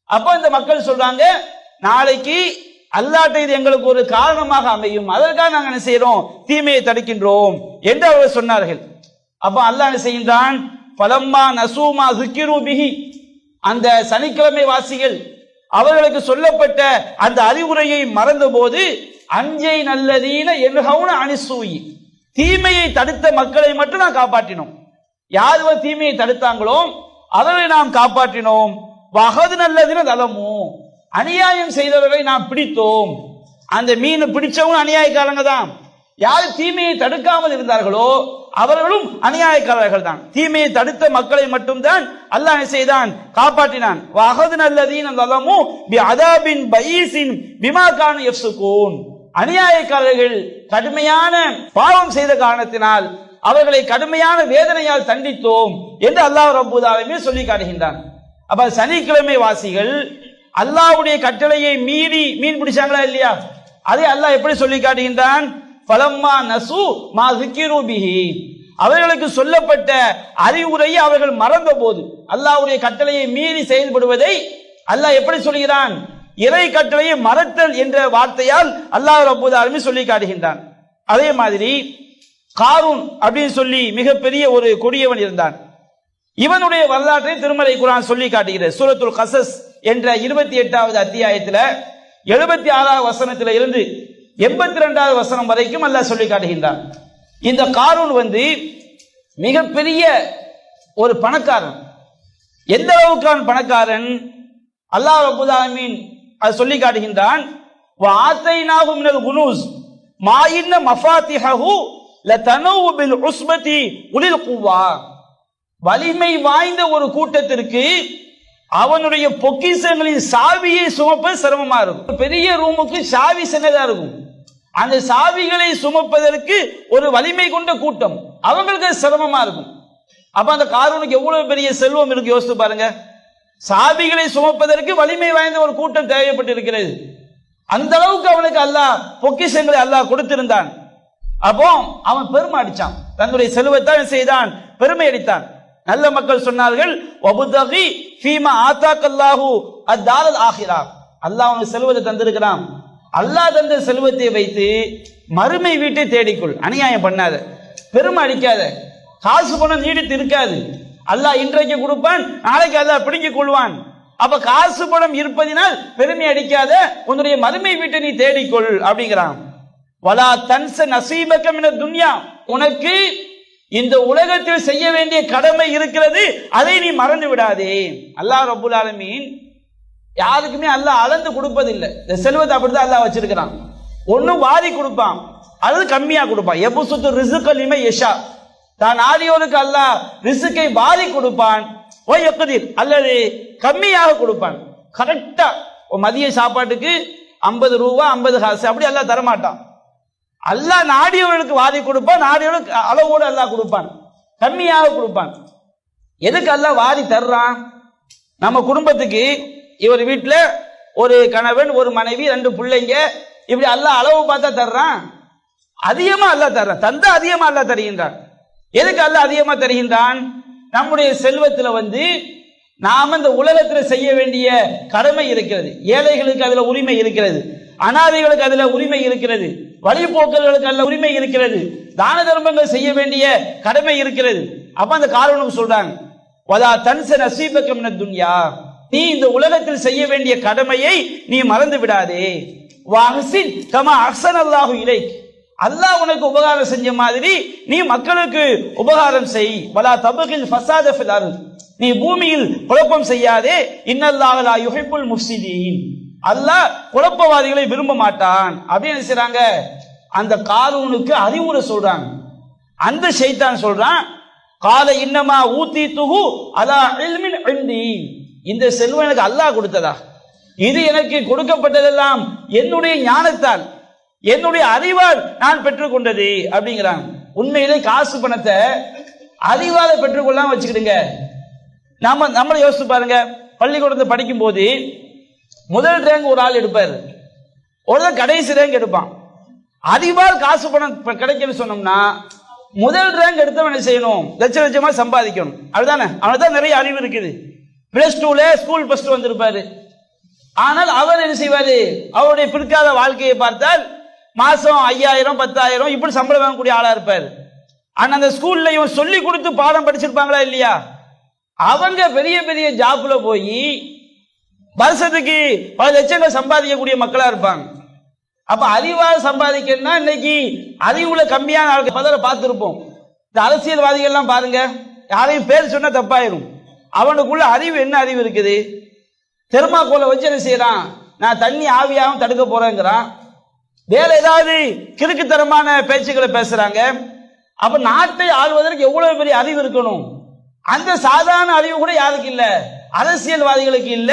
Speaker 2: அப்ப இந்த மக்கள் சொல்றாங்க, நாளைக்கு அல்லாஹ்ட்ட இது எங்களுக்கு ஒரு காரணமாக அமையும், அதற்காக நாங்கள் என்ன செய்யறோம், தீமையை தடுக்கின்றோம் என்று அவர்கள் சொன்னார்கள். அப்ப அல்லாஹ் என்ன செய்கின்றான், பலம்மா நசூமா ஸுக்கிரு பிஹி, அந்த சனிக்கிழமை வாசிகள் அவர்களுக்கு சொல்லப்பட்ட அந்த அறிவுரையை மறந்த போது, அஞ்சை நல்லதீன என்ஹவுன அனிசூயி, தீமையை தடுத்த மக்களை மட்டும் நாம் காப்பாற்றினோம். யார் தீமையை தடுத்தாங்களோ அவர்களை நாம் காப்பாற்றினோம். வகது நல்லதின தலமு, அநியாயம் செய்தவர்களை நாம் பிடித்தோம். அந்த மீன் பிடிச்சவங்க அநியாயக்காரங்க தான். யார் தீமையை தடுக்காமல் இருந்தார்களோ அவர்களும் அநியாயக்காரர்கள் தான். தீமையை தடுத்த மக்களை மட்டும்தான் அல்லாஹ் செய்தான், காப்பாற்றினான். வகது நல்லதீன தலமு பி அதாபின் பஈசின் பிமா கான யஃப்சுகூன், அநியாயக்காரர்கள் கடுமையான பாவம் செய்த காரணத்தினால் அவர்களை கடுமையான வேதனையால் தண்டித்தோம் என்று அல்லாஹ் ரப்பல் ஆலமீன் சொல்லி காட்டுகின்றான். அப்ப சனிக்கிழமை வாசிகள் அல்லாஹ்வுடைய கட்டளையை மீறி மீன் பிடிச்சாங்களா இல்லையா? அதை அல்லாஹ் எப்படி சொல்லி காட்டுகின்றான், ஃபலம்மா நசு மா ஸுக்கிரு பிஹி, அவர்களுக்கு சொல்லப்பட்ட அறிவுரையை அவர்கள் மறந்த போது, அல்லாஹ்வுடைய கட்டளையை மீறி செயல்படுவதை அல்லாஹ் எப்படி சொல்கிறான், இறை கட்டளையை மறத்தல் என்ற வார்த்தையால் அல்லாஹ் ரப்பல் ஆலமீன் சொல்லி காட்டுகின்றான். அதே மாதிரி காரூன் அப்படின்னு சொல்லி மிகப்பெரிய ஒரு கொடியவன் இருந்தான். இவனுடைய வரலாற்றை திருமறை குர்ஆன் சொல்லி காட்டுகிறது. சூரத்துல் கஸஸ் என்ற 28வது அத்தியாயத்தில் 76வது வசனத்தில் இருந்து 82வது வசனம் வரைக்கும் அல்லாஹ் சொல்லி காட்டுகின்றான். இந்த காரூன் மிகப்பெரிய ஒரு பணக்காரன். எந்த அளவுக்கான பணக்காரன், அல்லாஹ் ரப்பல் ஆலமீன் அது சொல்லி காட்டுகின்றான். வஆத்தைனாஹு மினல் குனூஸ் மா இன்ன மஃபாத்திஹு லதனவு பில் உஸ்பதி உலில் குவா, வலிமை வாய்ந்த ஒரு கூட்டத்திற்கு அவனுடைய பொக்கிஷங்களின் சாவியை சுமப்பது சிரமமா இருக்கும். பெரிய ரூமுக்கு சாவி சின்னதா இருக்கும், அந்த சாவிகளை சுமப்பதற்கு ஒரு வலிமை கொண்ட கூட்டம், அவங்களுக்கு சிரமமா இருக்கும். அப்ப அந்த காரூனுக்கு எவ்வளவு பெரிய செல்வம் இருக்கு யோசித்து பாருங்க. சாவிகளை சுமப்பதற்கு வலிமை வாய்ந்த ஒரு கூட்டம் தேவைப்பட்டு இருக்கிறது. அந்த அளவுக்கு அவனுக்கு அல்லாஹ் பொக்கிஷங்களை அல்லாஹ் கொடுத்திருந்தான். அப்போ அவன் பெருமை அடிச்சான், தன்னுடைய செல்வத்தை செய்தான், பெருமை அடித்தான். நல்ல மக்கள் சொன்னார்கள், வபுதகி ஃபீமா ஆதாக்கல்லாஹு அத்தாரல் ஆகிரா, அல்லாஹ் அவனுக்கு செல்வத்தை தந்திருக்கிறான், அல்லாஹ் தந்த செல்வத்தை வைத்து மறுமை வீட்டை தேடிக்கொள், அநியாயம் பண்ணாத, பெருமை அடிக்காத, காசு பணம் நீடித்து இருக்காது, அல்லாஹ் இன்றைக்கு கொடுப்பான், நாளைக்கு அல்லாஹ் பிடிங்கிக் கொள்வான். அப்ப காசு பணம் இருப்பதினால் பெருமை அடிக்காத, உன்னுடைய மறுமை வீட்டை நீ தேடிக்கொள் அப்படிங்கிறான். வலா தன்ச நசீபக மினத் துன்யா, உனக்கு இந்த உலகத்தில் செய்ய வேண்டிய கடமை இருக்கிறது, அதை நீ மறந்து விடாதே. அல்லாஹ் ரப்பல் ஆலமீன் யாருக்குமே அல்லாஹ் அளந்து கொடுப்பதில்லை. இந்த செல்வத்தை அப்படிதான் அல்லாஹ் வச்சிருக்கிறான். ஒன்னும் வாரி கொடுப்பான், அல்லது கம்மியா கொடுப்பான். யபுசுத்து ரிஸ்க லிமன் யஷா, தான் ஆடியோருக்கு அல்லாஹ் ரிஸ்கை வாரி கொடுப்பான், ஓ யக்திர் அல்லது கம்மியாக கொடுப்பான். கரெக்டா மதிய சாப்பாட்டுக்கு 50 ரூபா 50 காசு அப்படி அல்லாஹ் தரமாட்டான். அல்லாஹ் நாடியவர்களுக்கு வாரி கொடுப்பான், நாடியவர்களுக்கு அளவோடு அல்லாஹ் கொடுப்பான், கம்மியாக கொடுப்பான். எதுக்கு அல்லாஹ் வாரி தர்றான்? நம்ம குடும்பத்துக்கு இவர் வீட்டில் ஒரு கணவன் ஒரு மனைவி 2 பிள்ளைங்க, இப்படி அல்லாஹ் அளவு பார்த்தா தர்றான்? அதிகமா அல்லாஹ் தர்றான், தந்தா அதிகமா அல்லாஹ் தருகின்றான். எதுக்கு அல்லாஹ் அதிகமா தருகின்றான்? நம்முடைய செல்வத்தில் நாம இந்த உலகத்தில் செய்ய வேண்டிய கடமை இருக்கிறது, ஏழைகளுக்கு அதுல உரிமை இருக்கிறது, அனாதைகளுக்கு அதுல உரிமை இருக்கிறது, வழிபோக்கர்களுக்கு அதுல உரிமை இருக்கிறது, தான தர்மங்கள் செய்ய வேண்டிய கடமை இருக்கிறது. அப்ப அந்த காரணம் சொல்றாங்க, வலா தன்ஸ நஸீபக மினத் துன்யா, நீ இந்த உலகத்தில் செய்ய வேண்டிய கடமையை நீ மறந்து விடாதே. வஹ்சின் கமா அஹ்ஸனல்லாஹு இலைக், அல்லாஹ் உனக்கு உபகாரம் செஞ்ச மாதிரி நீ மக்களுக்கு உபகாரம் செய். வலா தபகில் ஃபஸாத ஃபில் அர்த், நீ பூமியில் குழப்பம் செய்யாதே. இன்னல்லாஹ லா யுஹிப்புல் முஃப்ஸிதீன், அல்லாஹ் குழப்பவாதிகளை விரும்ப மாட்டான் அப்படின்னு செய்றாங்க. அந்த காரூனுக்கு அறிவுரை சொல்றாங்க. அந்த ஷைத்தான் சொல்றான், கால இன்னமா ஊதீதுஹு அலா இல்மின் இன்தி, இந்த செல்வம் எனக்கு அல்லாஹ் கொடுத்ததா, இது எனக்கு கொடுக்கப்பட்டதெல்லாம் என்னுடைய ஞானத்தால், என்னுடைய அறிவால் நான் பெற்றுக்கொண்டது அப்படிங்கிறாங்க. உண்மையிலே காசு பணத்தை அறிவால பெற்றுக்கொள்ளாம வச்சுக்கிடுங்க. நம்மளை யோசிச்சு பாருங்க. பள்ளிக்கூடத்தை படிக்கும் போது முதல் ரேங்க் ஒரு ஆள் எடுப்பார், ஒருத்தர் கடைசி ரேங்க் எடுப்பான். அறிவால் காசு பணம் கிடைக்குன்னு சொன்னோம்னா முதல் ரேங்க் எடுத்தவன் என்ன செய்யணும்? லட்ச லட்சமா சம்பாதிக்கணும். அதுதானே? அவனுக்கு தான் நிறைய அறிவு இருக்குது. பிளஸ் டூல ஸ்கூல் ஃபர்ஸ்ட் வந்திருப்பாரு. ஆனால் அவர் என்ன செய்வாரு? அவருடைய பிற்கால வாழ்க்கையை பார்த்தால் மாசம் 5000 10,000 இப்படி சம்பளம் வாங்கக்கூடிய ஆளா இருப்பார். ஆனா அந்த ஸ்கூல்ல இவன் சொல்லி கொடுத்து பாடம் படிச்சிருப்பாங்களா இல்லையா? அவங்க பெரிய பெரிய ஜாப்ல போய் வருஷத்துக்கு பல லட்சங்கள் சம்பாதிக்கக்கூடிய மக்களா இருப்பாங்க. அப்ப அறிவால் சம்பாதிக்கணும்னா இன்னைக்கு அறிவுல கம்மியான ஆளுக்கு பதற பார்த்திருப்போம். இந்த அரசியல்வாதிகள் எல்லாம் பாருங்க, யாரையும் பேர் சொன்னா தப்பாயிரும். அவனுக்குள்ள அறிவு என்ன அறிவு இருக்குது? தெர்மாக்கோலை வச்சு என்ன செய்யறான்? நான் தண்ணி ஆவியாகவும் தடுக்க போறேங்கிறான். வேற ஏதாவது கிறுக்குத்தரமான பேச்சுக்களை பேசுறாங்க. அப்ப நாட்டை ஆள்வதற்கு எவ்வளவு பெரிய அறிவு இருக்கணும்? அந்த சாதாரண அறிவு கூட யாருக்கு இல்ல? அரசியல்வாதிகளுக்கு இல்ல.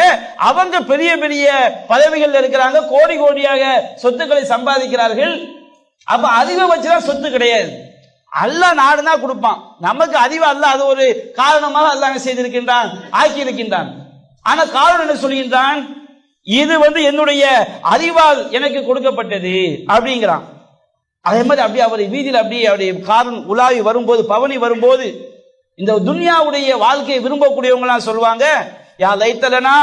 Speaker 2: அவங்க பெரிய பெரிய பதவிகள் இருக்கிறாங்க, கோடி கோடியாக சொத்துக்களை சம்பாதிக்கிறார்கள். அப்ப அறிவை வச்சுதான் சொத்து கிடையாது. அல்லாஹ் நாடுனா கொடுப்பான். நமக்கு அறிவு அல்லாஹ் அது ஒரு காரணமாக அல்லாஹ் செய்திருக்கின்றான், ஆக்கி இருக்கின்றான். ஆனா காரணம் என்ன சொல்கின்றான்? இது என்னுடைய அறிவால் எனக்கு கொடுக்கப்பட்டது அப்படிங்கிறான். அதே மாதிரி அப்படியே அவர் வீதியில் அப்படியே அவருடைய காரணம் உலாவி வரும்போது, பவனி வரும்போது, இந்த துன்யாவுடைய வாழ்க்கையை விரும்பக்கூடியவங்க சொல்லுவாங்க, யா லைத்தலனா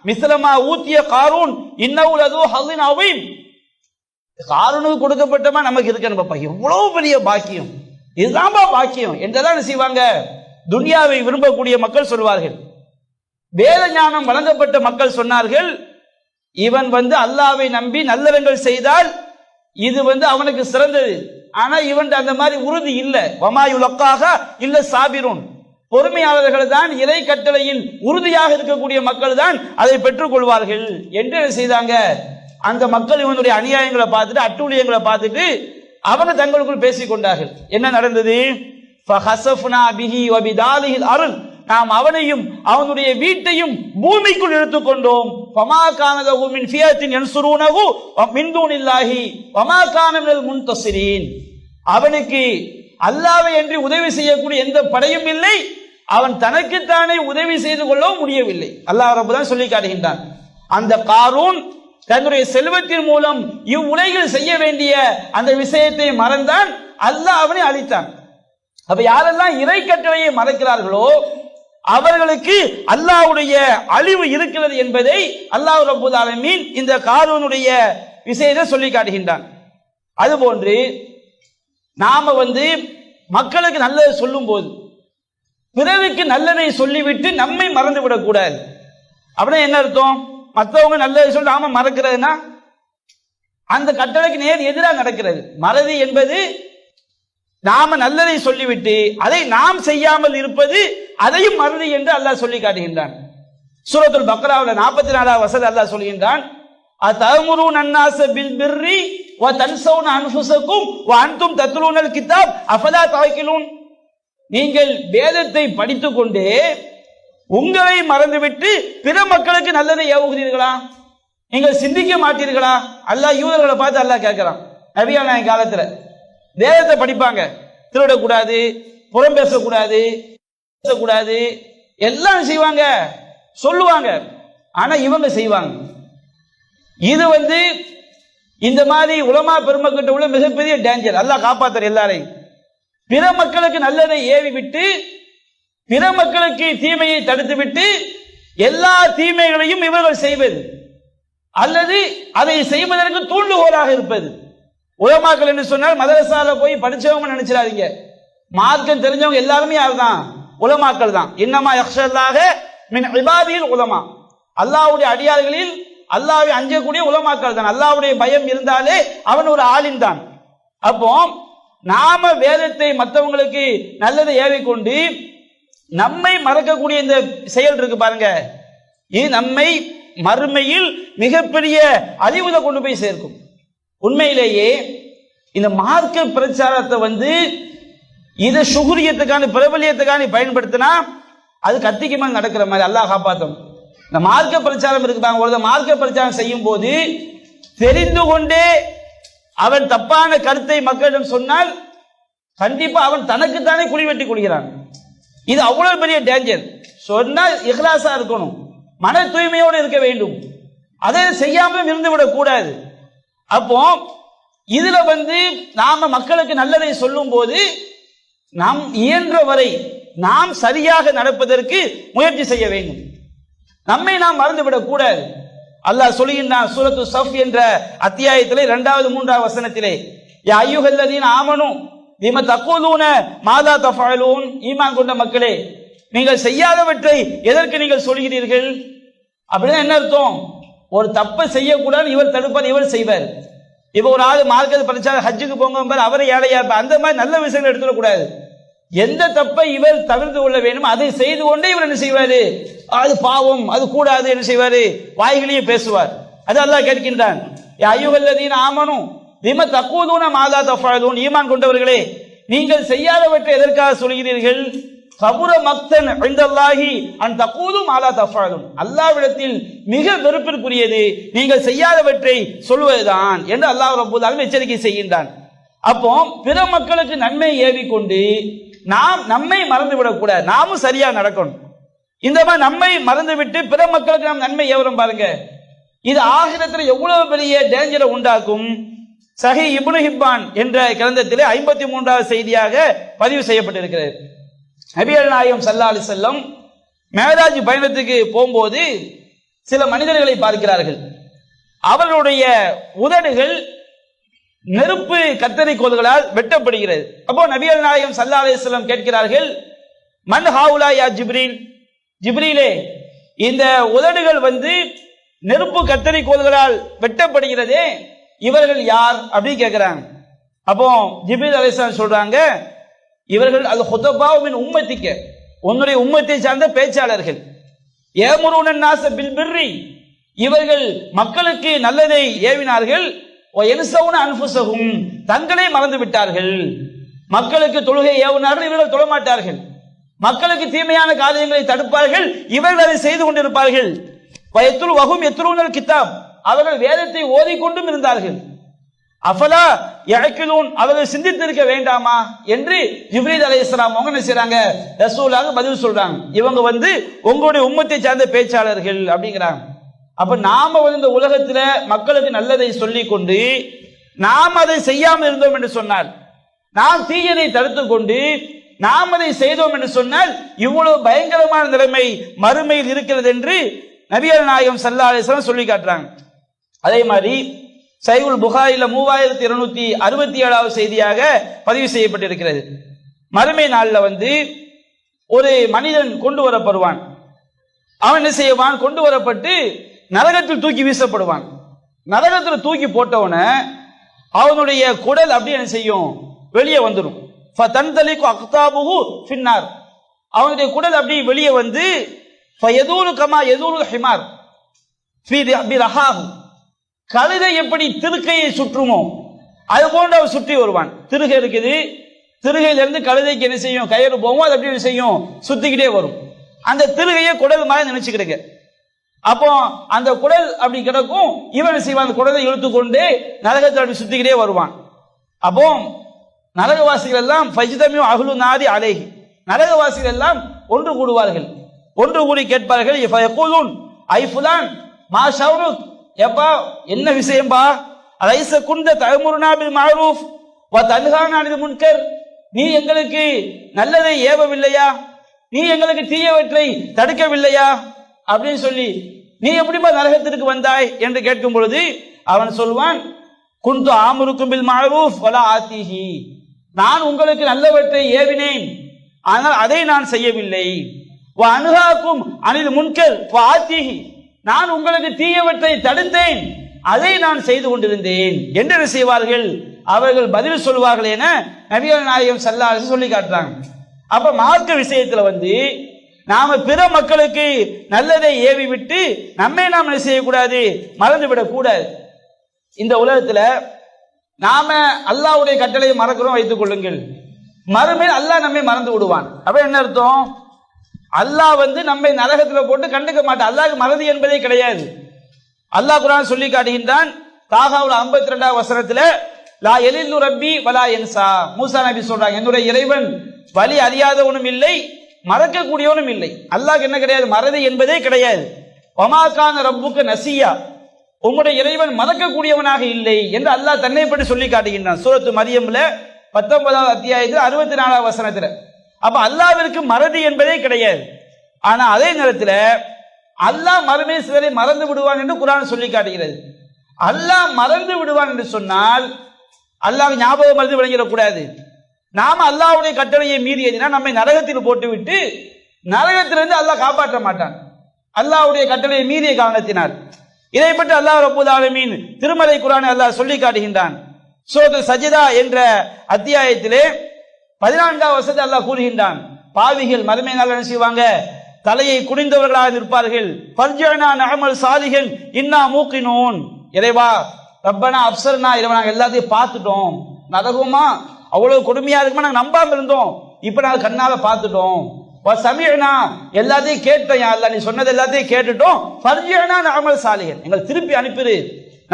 Speaker 2: மிஸ்லமா ஊத்திய காரூன் இன்னவு லது ஹல்லின் அவீம். காரூனுக்கு கொடுக்கப்பட்டமா நமக்கு இருக்கணும் பாப்பா, எவ்வளவு பெரிய பாக்கியம், இதுதான் பாக்கியம் என்றெல்லாம் செய்வாங்க. துன்யாவை விரும்பக்கூடிய மக்கள் சொல்வார்கள். வேத ஞானம் வழங்கப்பட்ட மக்கள் சொன்னார்கள், இவன் அல்லாஹ்வை நம்பி நல்லறங்கள் செய்தால் இது அவனுக்கு சிறந்தது. ஆனா இவன் அந்த மாதிரி உறுதி இல்ல. வமாயுலக்காக இல்ல சாபிரூன், பொறுமையாளர்கள் தான், இறை கட்டளையில் உறுதியாக இருக்கக்கூடிய மக்கள் தான் அதை பெற்றுக் கொள்வார்கள் என்று செய்தாங்க. அந்த மக்கள் இவனுடைய அநியாயங்களை பார்த்துட்டு, அட்டூழியங்களை பார்த்துட்டு அவங்க தங்களுக்குள் பேசிக் கொண்டார்கள். என்ன நடந்தது? நாம் அவனையும் அவனுடைய வீட்டையும் பூமிக்குள் எடுத்துக்கொண்டோம். அவனுக்கு அல்லாஹ்வை அன்றி உதவி செய்யக்கூடிய எந்த படையும் இல்லை, அவன் தனக்குத்தானே உதவி செய்து கொள்ளவும் முடியவில்லை. அல்லாஹ் ரப்பல் தான் சொல்லி காட்டுகின்றான். அந்த காரூன் தன்னுடைய செல்வத்தின் மூலம் இவ்வுலகில் செய்ய வேண்டிய அந்த விஷயத்தை மறந்தான். அல்லாஹ் அவனை அழித்தான். அப்ப யாரெல்லாம் இறை கட்டளையை மறக்கிறார்களோ அவர்களுக்கு அல்லாஹ்வுடைய அழிவு இருக்கிறது என்பதை அல்லாஹ் ரப்பல் ஆலமீன் இந்த காரூனுடைய விஷயத்தை சொல்லி காட்டுகின்றான். அதுபோன்று நாம மக்களுக்கு நல்லதை சொல்லும் போது பிறருக்கு நல்லதை சொல்லிவிட்டு நம்மை மறந்து விடக்கூடாது. அப்படின்னா என்ன அர்த்தம்? மற்றவங்க நல்லதை சொல்லி நாம மறக்கிறதுனா அந்த கட்டளைக்கு நேர் எதிராக நடக்கிறது. மறதி என்பது நாம நல்லதை சொல்லிவிட்டு அதை நாம் செய்யாமல் இருப்பது, அதையும் மறதி என்று அல்லாஹ் சொல்லி காட்டுகின்றான். சூரத்துல் பக்ராவுல 44வது வசனம் அல்லாஹ் சொல்கின்றான், அதமுருன் அன்னாஸ பில் பிர்ரி வ தன்ஸவுன அன்ஃபுஸக்கும் வ அன்தும் தத்லூனல் கிதாப் அஃபலா தஅகிலூன். நீங்கள் வேதத்தை படித்துக் கொண்டே உங்களை மறந்துவிட்டு பிற மக்களுக்கு நல்லதை ஏவுகிறீர்களா? நீங்கள் சிந்திக்க மாட்டீர்களா? அல்லாஹ் யூதர்களை பார்த்து அல்லாஹ் கேட்கிறான். நபியான காலத்துல வேதத்தை படிப்பாங்க, திருடக்கூடாது, புறம் பேசக்கூடாது, பேசக்கூடாது, எல்லாம் செய்வாங்க, சொல்லுவாங்க. ஆனா இவங்க செய்வாங்க. இது இந்த மாதிரி உலமா பெருமக்கிட்ட உள்ள மிகப்பெரிய டேஞ்சர். அல்லாஹ் காப்பாத்துற எல்லாரையும். பிற மக்களுக்கு நல்லதை ஏவி விட்டு பிற மக்களுக்கு தீமையை தடுத்து விட்டு எல்லா தீமைகளையும் இவர்கள் செய்வது, அல்லது அதை செய்வதற்கு தூண்டுகோலாக இருப்பது. உலமாக்கள் என்று சொன்னால் மதரசால போய் படிச்சவங்க நினைச்சிடாதீங்க. மார்க்கம் தெரிஞ்சவங்க எல்லாருமே யாருதான்? உலமாக்கள் தான். இன்னமா யக்ஷல்லாஹ மின் இபாதில் உலமா, அல்லாஹ்வுடைய அடியார்களில் அல்லாஹ்வை அஞ்சக்கூடிய உலமாக்கள் தான். அல்லாஹ்வுடைய பயம் இருந்தாலே அவன் ஒரு ஆலிம் தான். அப்போ நாம வேதத்தை மற்றவங்களுக்கு நல்லதை ஏவிக்கொண்டு நம்மை மறக்கக்கூடிய இந்த செயல் இருக்கு பாருங்க, இது நம்மை மறுமையில் மிகப்பெரிய அழிவுல கொண்டு போய் சேர்க்கும். உண்மையிலேயே இந்த மார்க்க பிரச்சாரத்தை இதை சுகுரியத்துக்கான பிரபலியத்துக்கான பயன்படுத்தினா அது கத்திக்கு மேல் நடக்கிற மாதிரி. அல்லாஹ் காப்பாற்றும். இந்த மார்க்க பிரச்சாரம் இருக்குதாங்க, ஒரு மார்க்க பிரச்சாரம் செய்யும் போது தெரிந்து கொண்டே அவன் தப்பான கருத்தை மக்களிடம் சொன்னால் கண்டிப்பா அவன் தனக்குத்தானே குழி வெட்டி கொள்கிறான். இது அவ்வளவு பெரிய டேஞ்சர். சொன்னால் இஹ்லாஸா இருக்கணும், மன தூய்மையோடு இருக்க வேண்டும், அதை செய்யாமல் இருந்துவிடக் கூடாது. அப்போ இதுல நாம மக்களுக்கு நல்லதை சொல்லும் போது நாம் இயன்ற வரை நாம் சரியாக நடப்பதற்கு முயற்சி செய்ய வேண்டும், நம்மை நாம் மறந்துவிடக் கூடாது. அல்லாஹ் சொல்லுகின்றான் சூரத்து ஸஃப் என்ற அத்தியாயத்திலே 2வது 3வது வசனத்திலே, யா அய்யுஹல்லதீன ஆமனு லிம தக்கூலூன மாதா தஃஅலூன், ஈமான் கொண்ட மக்களே நீங்கள் செய்யாதவற்றை எதற்கு நீங்கள் சொல்கிறீர்கள்? அப்படின்னா என்ன அர்த்தம்? ஒரு தப்பை செய்யக்கூடாது இவர் தடுப்பார், இவர் செய்வார். இப்ப ஒரு ஆள் மார்க்கத்தை படிச்சா ஹஜ்ஜுக்கு போங்க, அவரை ஏழையா, அந்த மாதிரி நல்ல விஷயங்கள் எடுத்துடக்கூடாது. எந்த தப்பை இவர் தவிர்த்து கொள்ள வேண்டும் அதை செய்து கொண்டே இவர் என்ன செய்வாரு? அது பாவம், அது கூடாது என்ன செய்வாரு? வாய்களையே பேசுவார். அது அல்லாஹ் கேட்கின்றான், யா அய்யுஹல்லதீன ஆமனு லிம தக்கூலூன மாலா தஃஅலூன், ஈமான் கொண்டவர்களே நீங்கள் செய்யாதவற்றை எதற்காக சொல்கிறீர்கள்? கபுர மக்தன் இன்தல்லாஹி அன் தக்கூலு மாலா தஃஅலூன், அல்லாஹ்விடத்தில் மிக வெறுப்பிற்குரியது நீங்கள் செய்யாதவற்றை சொல்வதுதான் என்று அல்லாஹ் ரப்பல் ஆலமீன் எச்சரிக்கை செய்கின்றான். அப்போ பிற மக்களுக்கு நன்மை ஏவிக்கொண்டு நாம் நம்மை மறந்து விடக்கூடாது, நாமும் சரியா நடக்கணும். இந்த மாதிரி நம்மை மறந்துவிட்டு பிற மக்களுக்கு நாம் நன்மை ஏவரும் பாருங்க, இது ஆகிரத்தில் எவ்வளவு பெரிய டேஞ்சரை உண்டாக்கும். சஹீஹ் இப்னு ஹிப்பான் என்ற கிரந்தத்திலே 53வது செய்தியாக பதிவு செய்யப்பட்டிருக்கிறது. நபிகள் நாயகம் ஸல்லல்லாஹு அலைஹி வஸல்லம் மேராஜ் பயணத்துக்கு போகும்போது சில மனிதர்களை பார்க்கிறார்கள். அவர்களுடைய உதடுகள் நெருப்பு கத்தரிக்கோல்களால் வெட்டப்படுகிறது. அப்போ நபிகள் நாயகம் ஸல்லல்லாஹு அலைஹி வஸல்லம் கேட்கிறார்கள், மன் ஹாவுலா யா ஜிப்ரீல், ஜிப்ரீலே இந்த உதடுகள் நெருப்பு கத்தரிக்கோல்களால் வெட்டப்படுகிறதே, இவர்கள் யார் அப்படின்னு கேட்கிறாங்க. அப்போ ஜிப்ரீல் அலைஹிஸ்ஸலாம் சொல்றாங்க, இவர்கள் அல் ஹுதபாஉ மின் உம்மத்திக்க, உன்னுடைய உம்மத்தை சார்ந்த பேச்சாளர்கள். யஅமுருன நாஸ பில் பிர்ரி, இவர்கள் மக்களுக்கு நல்லதை ஏவினார்கள். வயன்ஸவுன அன்ஃபுஸஹும், தங்களை மறந்து விட்டார்கள். மக்களுக்கு தொழுகை ஏவினார்கள், இவர்கள் தொழ மாட்டார்கள். மக்களுக்கு தீமையான காரியங்களை தடுப்பார்கள், இவர்கள் அதை செய்து கொண்டிருப்பார்கள். வயத்துல் வஹும் யத்ரூனல் கிதாப், அவர்கள் வேதத்தை ஓதிக்கொண்டும் இருந்தார்கள். அஃபலா யஅகிலூன், அவர்கள் சிந்தித்திருக்க வேண்டாமா என்று ஜிப்ரீல் அலைஹிஸ்ஸலாம் அவங்க என்ன செய்றாங்க? ரசூலாக பதில் சொல்றாங்க. இவங்க உங்களுடைய உம்மத்தை சார்ந்த பேச்சாளர்கள் அப்படிங்கிறாங்க. அப்ப நாம இந்த உலகத்துல மக்களுக்கு நல்லதை சொல்லிக் கொண்டு நாம் அதை செய்யாமல் இருந்தோம் என்று சொன்னால், நாம் தீயதை தடுத்துக் கொண்டு நாம் அதை செய்தோம் என்று சொன்னால் இவ்வளவு பயங்கரமான நிலைமை மறுமையில் இருக்கிறது என்று நபிகள் நாயகம் ஸல்லல்லாஹு அலைஹி வஸல்லம் சொல்லி காட்டுறாங்க. அதே மாதிரி சஹீஹுல் புகாரில 3267வது செய்தியாக பதிவு செய்யப்பட்டிருக்கிறது. மறுமை நாள்ல ஒரு மனிதன் கொண்டு வரப்படுவான். அவன் என்ன செய்வான்? கொண்டு வரப்பட்டு நரகத்தில் தூக்கி வீசப்படுவான். நரகத்தில் தூக்கி போட்டவன அவனுடைய குடல் அப்படி என்ன செய்யும்? வெளியே வந்துடும். ஃபதன்தலிகு அக்தாபுஹு ஃபின்னார், அவனுடைய குடல் அப்படி வெளியே ஃபயதூலு கமா யதூலுல் ஹிமார் ஃபீ ரஹாஹு, கழுதை எப்படி திருக்கையை சுற்றுமோ அது போன்று அவன் சுற்றி வருவான். திருகை இருக்குது, திருகையிலிருந்து கழுதைக்கு என்ன செய்யும்? கயிறு போவோம், அது அப்படி என்ன செய்யும்? சுத்திக்கிட்டே வரும். அந்த திருகையை குடல் மாதிரி நினைச்சுக்கிடுங்க. அப்போ அந்த குடல் அப்படி கிடக்கும், இவன் செய்வான் அந்த குடலை இழுத்து கொண்டு நரகத்தில் அப்படி சுத்திக்கிட்டே வருவான். அப்போ நரகவாசிகள் எல்லாம் ஃபஜ்தமியு அஹ்லு நாரி அலைஹி, நரகவாசிகள் எல்லாம் ஒன்று கூடுவார்கள். ஒன்று கூடி கேட்பார்கள், ஃபயகூலுன் ஐ ஃபுலான் மா ஷௌனுக், எப்பா என்ன விஷயம்பா? அலைஸ குன்த தஅமுருனா பில் மஅரூஃப் வ தன்ஹானா அனில் முன்கர், நீ எங்களுக்கு நல்லதை ஏவவில்லையா? நீ எங்களுக்கு தீயவற்றை தடுக்கவில்லையா? அப்படின்னு சொல்லி நீ எப்படிப்பா நரகத்திற்கு வந்தாய் என்று கேட்கும் பொழுது அவன் சொல்வான், குன்து ஆமுருக்கும் பில் மஅரூஃப் வலா ஆத்திஹி, நான் உங்களுக்கு நல்லவற்றை ஏவினேன், ஆனால் அதை நான் செய்யவில்லை. வ அன்ஹாக்கும் அனில் முன்கர் வ ஆத்திஹி, நான் உங்களுக்கு தீயவற்றை தடுத்தேன், அதை நான் செய்து கொண்டிருந்தேன் என்று செய்வார்கள். அவர்கள் பதில் சொல்வார்கள் என நபிகள் நாயகம் ஸல்லல்லாஹு அலைஹி வஸல்லம் சொல்லி காட்டுறாங்க. அப்ப மார்க்க விஷயத்துல நாம பிற மக்களுக்கு நல்லதை ஏவி விட்டு நம்மை நாம் என்ன செய்யக்கூடாது? மறந்துவிடக் கூடாது. இந்த உலகத்துல நாம அல்லாஹ்வுடைய கட்டளையை மறக்கிறோம் வைத்துக் கொள்ளுங்கள், மறுமையில் அல்லாஹ் நம்மை மறந்து விடுவான். அப்ப என்ன அர்த்தம்? அல்லாஹ் நம்மை நரகத்துல போட்டு கண்டுக்க மாட்டான். அல்லாஹ்க்கு மறதி என்பதே கிடையாது. அல்லாஹ் குர்ஆன் சொல்லி காட்டுகின்றான் தாகாவுல 52வது வசனத்துல லா எலில்லு ரப்பி வலா யன்சா. மூசா நபி சொல்றாங்க, என்னுடைய இறைவன் வழி அறியாதவனும் இல்லை மறக்க கூடியவனும் இல்லை. அல்லாஹ்க்கு என்ன கிடையாது, மறதி என்பதே கிடையாது. வமா கான ரப்புக்க நசியா, உங்களுடைய இறைவன் மறக்க கூடியவனாக இல்லை என்று அல்லாஹ் தன்னை பற்றி சொல்லி காட்டுகின்றான் சூரத்து மரியம்ல 19வது அத்தியாயத்தில் 64வது வசனத்துல. அப்ப அல்லாஹ்விற்கு மறதி என்பதே கிடையாது. ஆனா அதே நேரத்தில் அல்லாஹ் மறுமை சிலரை மறந்து விடுவான் என்று குர்ஆன் சொல்லி காட்டுகிறது. அல்லாஹ் மறந்து விடுவான் என்று சொன்னால் அல்லாஹ் ஞாபகம் மறந்து விளங்கிடக்கூடாது. நாம அல்லாஹ்வுடைய கட்டளையை மீறியதுனா நம்மை நரகத்தில் போட்டுவிட்டு நரகத்திலிருந்து அல்லாஹ் காப்பாற்ற மாட்டான். அல்லாஹ்வுடைய கட்டளையை மீறிய காரணத்தினால். இதை பற்றி அல்லாஹ் ரப்பல் ஆலமீன் திருமறை குர்ஆனை அல்லாஹ் சொல்லி காட்டுகின்றான். சூரத்துல் சஜ்தா என்ற அத்தியாயத்திலே 14வது வசனத்தை அல்லாஹ் கூறுகின்றான், பாவிகள் மறுமை நாள் என்ன செய்வாங்க, தலையை குனிந்தவர்களாக இருப்பார்கள். ஃபர்ஜஅனா நஅமல் சாலிஹன் இன்னா மூகினூன். இறைவா ரப்பனா அப்சர்னா, இறைவா நாங்கள் எல்லாத்தையும் பார்த்துட்டோம், நரகமா அவ்வளவு கொடுமையா இருக்குமா நாங்கள் நம்பாம இருந்தோம், இப்ப நாங்கள் கண்ணால பார்த்துட்டோம். சமீஅனா, எல்லாத்தையும் கேட்டோம், யா அல்லாஹ் நீ சொன்னது எல்லாத்தையும் கேட்டுட்டோம். ஃபர்ஜஅனா நஅமல் சாலிஹன், எங்களை திருப்பி அனுப்பிடு,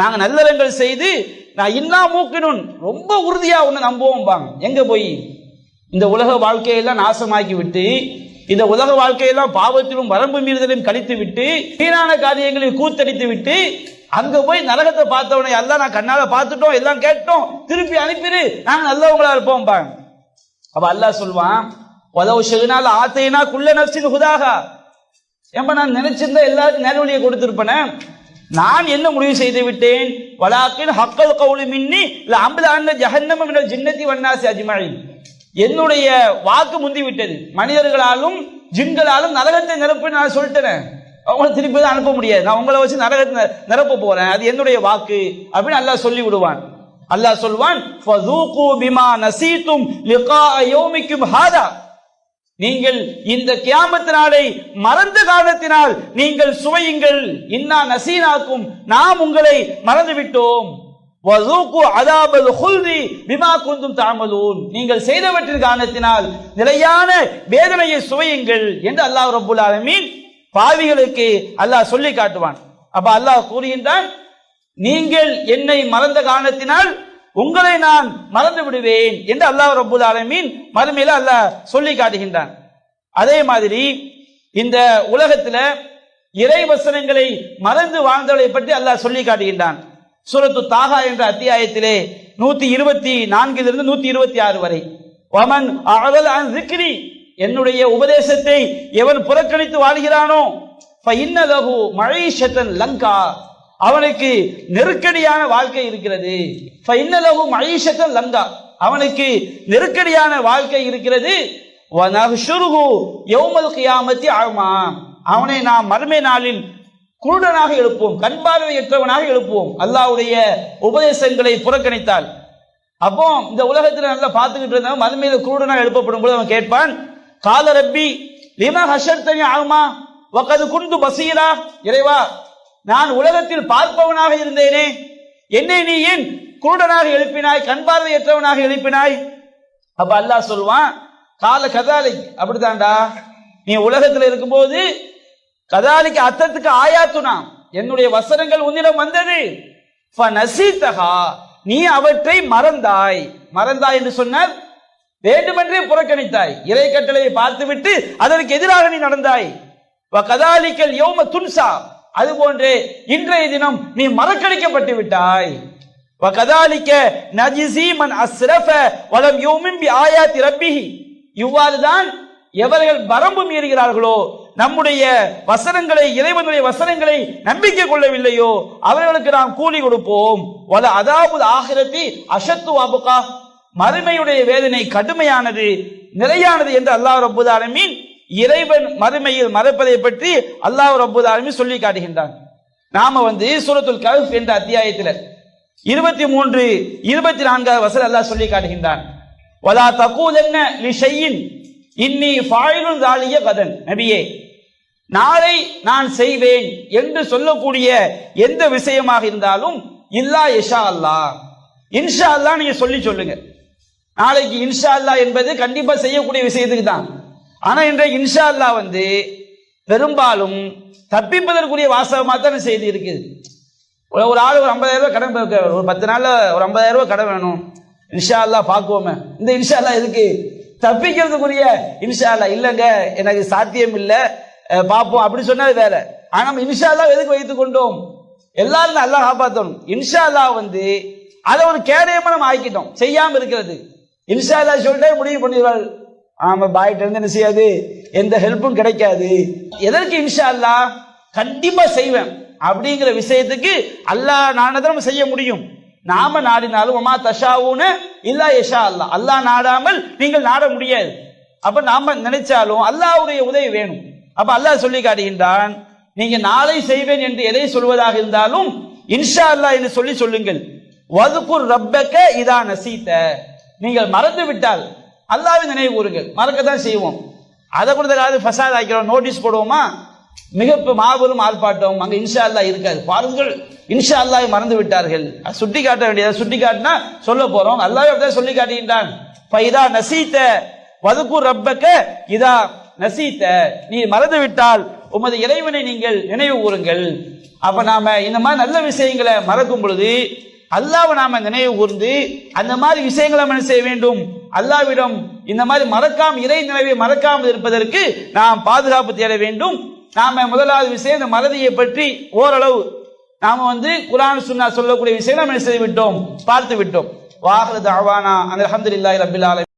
Speaker 2: நாங்க நல்லறங்கள் செய்து நான் இன்னா மூக்கினுன் ரொம்ப உறுதியா உன்னை நம்புவோம் பாங்க. எங்க போய் இந்த உலக வாழ்க்கையெல்லாம் நாசமாக்கி விட்டு, இந்த உலக வாழ்க்கையெல்லாம் பாவத்திலும் வரம்பு மீறுதலையும் கழித்து விட்டு, வீணான காரியங்களில் கூத்தடித்து விட்டு, அங்க போய் நரகத்தை பார்த்தவனை எல்லாம் நான் கண்ணால பார்த்துட்டோம், எல்லாம் கேட்டோம், திருப்பி அனுப்பிடு, நாங்க நல்லவங்களா இருப்போம் பாங்க. அப்ப அல்லாஹ் சொல்வான், உதவு செகுனால ஆத்தைனா குள்ள நப்சின் ஹுதாகா, ஏன்பா நான் நினைச்சிருந்தா எல்லாருக்கும் நேர்வழியை கொடுத்திருப்பேன், நான் என்ன முடிவு செய்து விட்டேன், வலாக்கின் ஹக்கல் கவுலி மின்னி லஅம்லஅன்ன ஜஹன்னம மினல் ஜின்னதி வன்னாசி அஜ்மஈன், என்னுடைய வாக்கு முந்தி விட்டது, மனிதர்களாலும் ஜின்களாலும் நரகத்தை நிரப்ப நான் சொல்லிட்டேன், அவங்களை திருப்பி தான் அனுப்ப முடியாது, நான் உங்களை வச்சு நரகத்தை நிரப்ப போறேன், அது என்னுடைய வாக்கு அப்படின்னு அல்லாஹ் சொல்லி விடுவான். அல்லாஹ் சொல்வான், ஃபதூகு பிமா நசீதும் லிகா யௌமிக்கும் ஹாதா, நீங்கள் இந்த கியாமத் நாளை மறந்த காரணத்தினால் நீங்கள் சுவையுங்கள், இன்னா நசீனாக்கும், நாம் உங்களை மறந்து விட்டோம், வஸூகு அஸாபல் குல்தி பிமா குன்தும் தஅமலூன், நீங்கள் செய்தவற்றின் காரணத்தினால் நிலையான வேதனையை சுவையுங்கள் என்று அல்லாஹ் ரப்பல் ஆலமீன் பாவிகளுக்கு அல்லாஹ் சொல்லி காட்டுவான். அப்ப அல்லாஹ் கூறுகின்றான், நீங்கள் என்னை மறந்த காரணத்தினால் உங்களை நான் மறந்து விடுவேன் என்று அல்லாஹ் ரப்பல் ஆலமீன் மறுமையில அல்லாஹ் சொல்லி காட்டுகின்றான். அதே மாதிரி இந்த உலகத்துல இறை வசனங்களை மறந்து வாழ்ந்தவர்களை பற்றி அல்லாஹ் சொல்லி காட்டுகின்றான். சூரத்து தாகா என்ற அத்தியாயத்திலே 124 126 வரை, வமன் அஅதல் அன் ஸிக்ரி, என்னுடைய உபதேசத்தை எவன் புறக்கணித்து வாழ்கிறானோ, ஃபஇன்ன லஹு மஈஷத்தன் லங்கா, அவனுக்கு நெருக்கடியான வாழ்க்கை இருக்கிறது. ஃபஇன்ன லஹு மஈஷத்தன் லங்கா, அவனுக்கு நெருக்கடியான வாழ்க்கை இருக்கிறது. வநஹ்ஷுருஹு யௌமல் கியாமத்தி அமா, அவனை நாம் மறுமை நாளில் குருடனாக எழுப்புவோம், கண் பார்வையற்றவனாக எழுப்புவோம், அல்லாஹ்வுடைய உபதேசங்களை புறக்கணித்தால். அப்போ இந்த உலகத்தில் நல்லா பார்த்துக்கிட்டு இருந்தவன் மறுமையில குருடனாக எழுப்பப்படும் போது அவன் கேட்பான், கால ரப்பி லிமா ஹஷர்தனி அமா வகது குந்து பசீரா, இறைவா நான் உலகத்தில் பார்ப்பவனாக இருந்தேனே, என்னை நீ ஏன் குருடனாக எழுப்பினாய், கண் பார்வையற்றவனாக எழுப்பினாய்? அப்ப அல்லாஹ் சொல்வான், கால கதாலிக், அப்படித்தான்டா, நீ உலகத்தில் இருக்கும்போது கதாலிக்கு அர்த்தத்துக்கு ஆயாத்துனா, என்னுடைய வசனங்கள் உன்னிடம் வந்தது, ஃபநஸீதஹா, நீ அவற்றை மறந்தாய். மறந்தாய் என்று சொன்னால் வேண்டுமென்றே புறக்கணித்தாய், இறை கட்டளையை பார்த்துவிட்டு அதற்கு எதிராக நீ நடந்தாய். வகதாலிக்கல் யௌம துன்சா, அதுபோன்றே இன்றைய தினம் நீ மறக்கடிக்கப்பட்டு விட்டாய். வகதாலிக்க நஜ்ஸி மன் அஸ்ரஃப வலம் யுமின் பி ஆயாத்தி ரப்பிஹி, இவ்வாறுதான் எவர்கள் வரம்பு மீறுகிறார்களோ, நம்முடைய வசனங்களை, இறைவனுடைய வசனங்களை நம்பிக்கை கொள்ளவில்லையோ அவர்களுக்கு நாம் கூலி கொடுப்போம். வல அதாபுல் ஆகிரத்தி அஷத்து அபுகா, மறுமையுடைய வேதனை கடுமையானது, நிலையானது என்று அல்லாஹ் ரப்பல் ஆலமீன் இறைவன் மறுமையில் மறப்பதை பற்றி அல்லாஹ் ரப்பல் ஆலமீன் சொல்லி காட்டுகின்றான். நாம சூரத்துல் கஹ்ஃப் என்ற அத்தியாயத்தில் 23 24 வசனம் அல்லாஹ் சொல்லி காட்டுகின்றான், வலா தகூலன்ன லிஷையின் இன்னி ஃபாயிலுன் ஸாலிக கதன், நபியே நாளை நான் செய்வேன் என்று சொல்லக்கூடிய எந்த விஷயமாக இருந்தாலும் இல்லா இஷா அல்லாஹ், இன்ஷா அல்லாஹ் நீங்க சொல்லுங்க. நாளைக்கு இன்ஷா அல்லாஹ் என்பது கண்டிப்பா செய்யக்கூடிய விஷயத்துக்கு தான். ஆனா இன்றைக்கு இன்ஷா அல்லாஹ் பெரும்பாலும் தப்பிப்பதற்குரிய வாசகமா தான் செய்தி இருக்குது. ஒரு ஆள் ஒரு 50,000 ரூபாய் கடன் ஒரு 10 நாள்ல ஒரு 50,000 ரூபாய் கடன் வேணும், இன்ஷா அல்லாஹ் பார்க்குவோமே. இந்த இன்ஷா அல்லாஹ் எதுக்கு? தப்பிக்கிறதுக்குரிய இன்ஷா அல்லாஹ் இல்லைங்க, எனக்கு சாத்தியம் இல்லை, பார்ப்போம் அப்படி சொன்னது வேற. ஆனா நம்ம இன்ஷா அல்லாஹ் எதுக்கு வைத்துக் கொண்டோம்? எல்லாரும் அல்லாஹ் காப்பாற்றணும். இன்ஷா அல்லாஹ் அதை ஒரு கேடயமா நம்ம ஆக்கிட்டோம், செய்யாம இருக்கிறது. இன்ஷா அல்லாஹ் சொல்லிட்டே முடிவு பண்ணிடுவார், ஆமா பாய்கிட்ட இருந்து என்ன செய்யாது, எந்த ஹெல்ப்பும் கிடைக்காது. எதற்கு இன்ஷா அல்லாஹ் கண்டிப்பா செய்வேன் அப்படிங்கிற விஷயத்துக்கு அல்லாஹ் நானதை நம்ம செய்ய முடியும். நாம நாடினாலும் ஒமா தஷாவுன இல்லா யஷா அல்லாஹ், அல்லாஹ் நாடாமல் நீங்கள் நாட முடியாது. அப்ப நாம நினைச்சாலும் அல்லாஹ்வுடைய உதவி வேணும். அப்ப அல்லாஹ் சொல்லி காட்டுகின்றான், நீங்க நாளை செய்வேன் என்று எதை சொல்வதாக இருந்தாலும் இன்ஷா அல்லாஹ் என்று சொல்லி சொல்லுங்கள். வதுகுர் ரப்பக இதா நசீத, நீங்கள் மறந்து விட்டால் அல்லாஹ்வை நினைவு கூறுங்கள். மறக்கத்தான் செய்வோம், அதை கொடுத்ததாவது ஃபசாத் ஆக்கிறோம், நோட்டீஸ் போடுவோமா, மிக மாபெரும் ஆர்ப்பாட்டம், அங்க இன்ஷா அல்லாஹ் இருக்காது. பாருங்கள் இன்ஷா அல்லாஹ் மறந்து விட்டார்கள், சுட்டி காட்ட வேண்டியது, சுட்டி காட்டினா சொல்ல போறோம். அல்லாஹ் அப்படியே சொல்லி காட்டுகின்றான், இதா நசீத வதுகுர் ரப்பக இதா நசீத, நீ மறந்து விட்டால் உமது இறைவனை நீங்கள் நினைவு கூறுங்கள். அப்ப நாம இந்த மாதிரி நல்ல விஷயங்களை மறக்கும் பொழுது அல்லாஹ்வை நாம நினைவு கூர்ந்து அந்த மாதிரி விஷயங்களை நம்ம செய்ய வேண்டும். அல்லாஹ்விடம் இந்த மாதிரி இறை நினைவை மறக்காமல் இருப்பதற்கு நாம் பாதுகாப்பு தேட வேண்டும். நாம முதலாவது விஷயம், இந்த மறதியை பற்றி ஓரளவு நாம குர்ஆன் சுன்னா சொல்லக்கூடிய விஷயம் நம்ம செய்து விட்டோம், பார்த்து விட்டோம். வாஹிரு தஅவானா அல்ஹம்துலில்லாஹி ரப்பில் ஆலமீன்.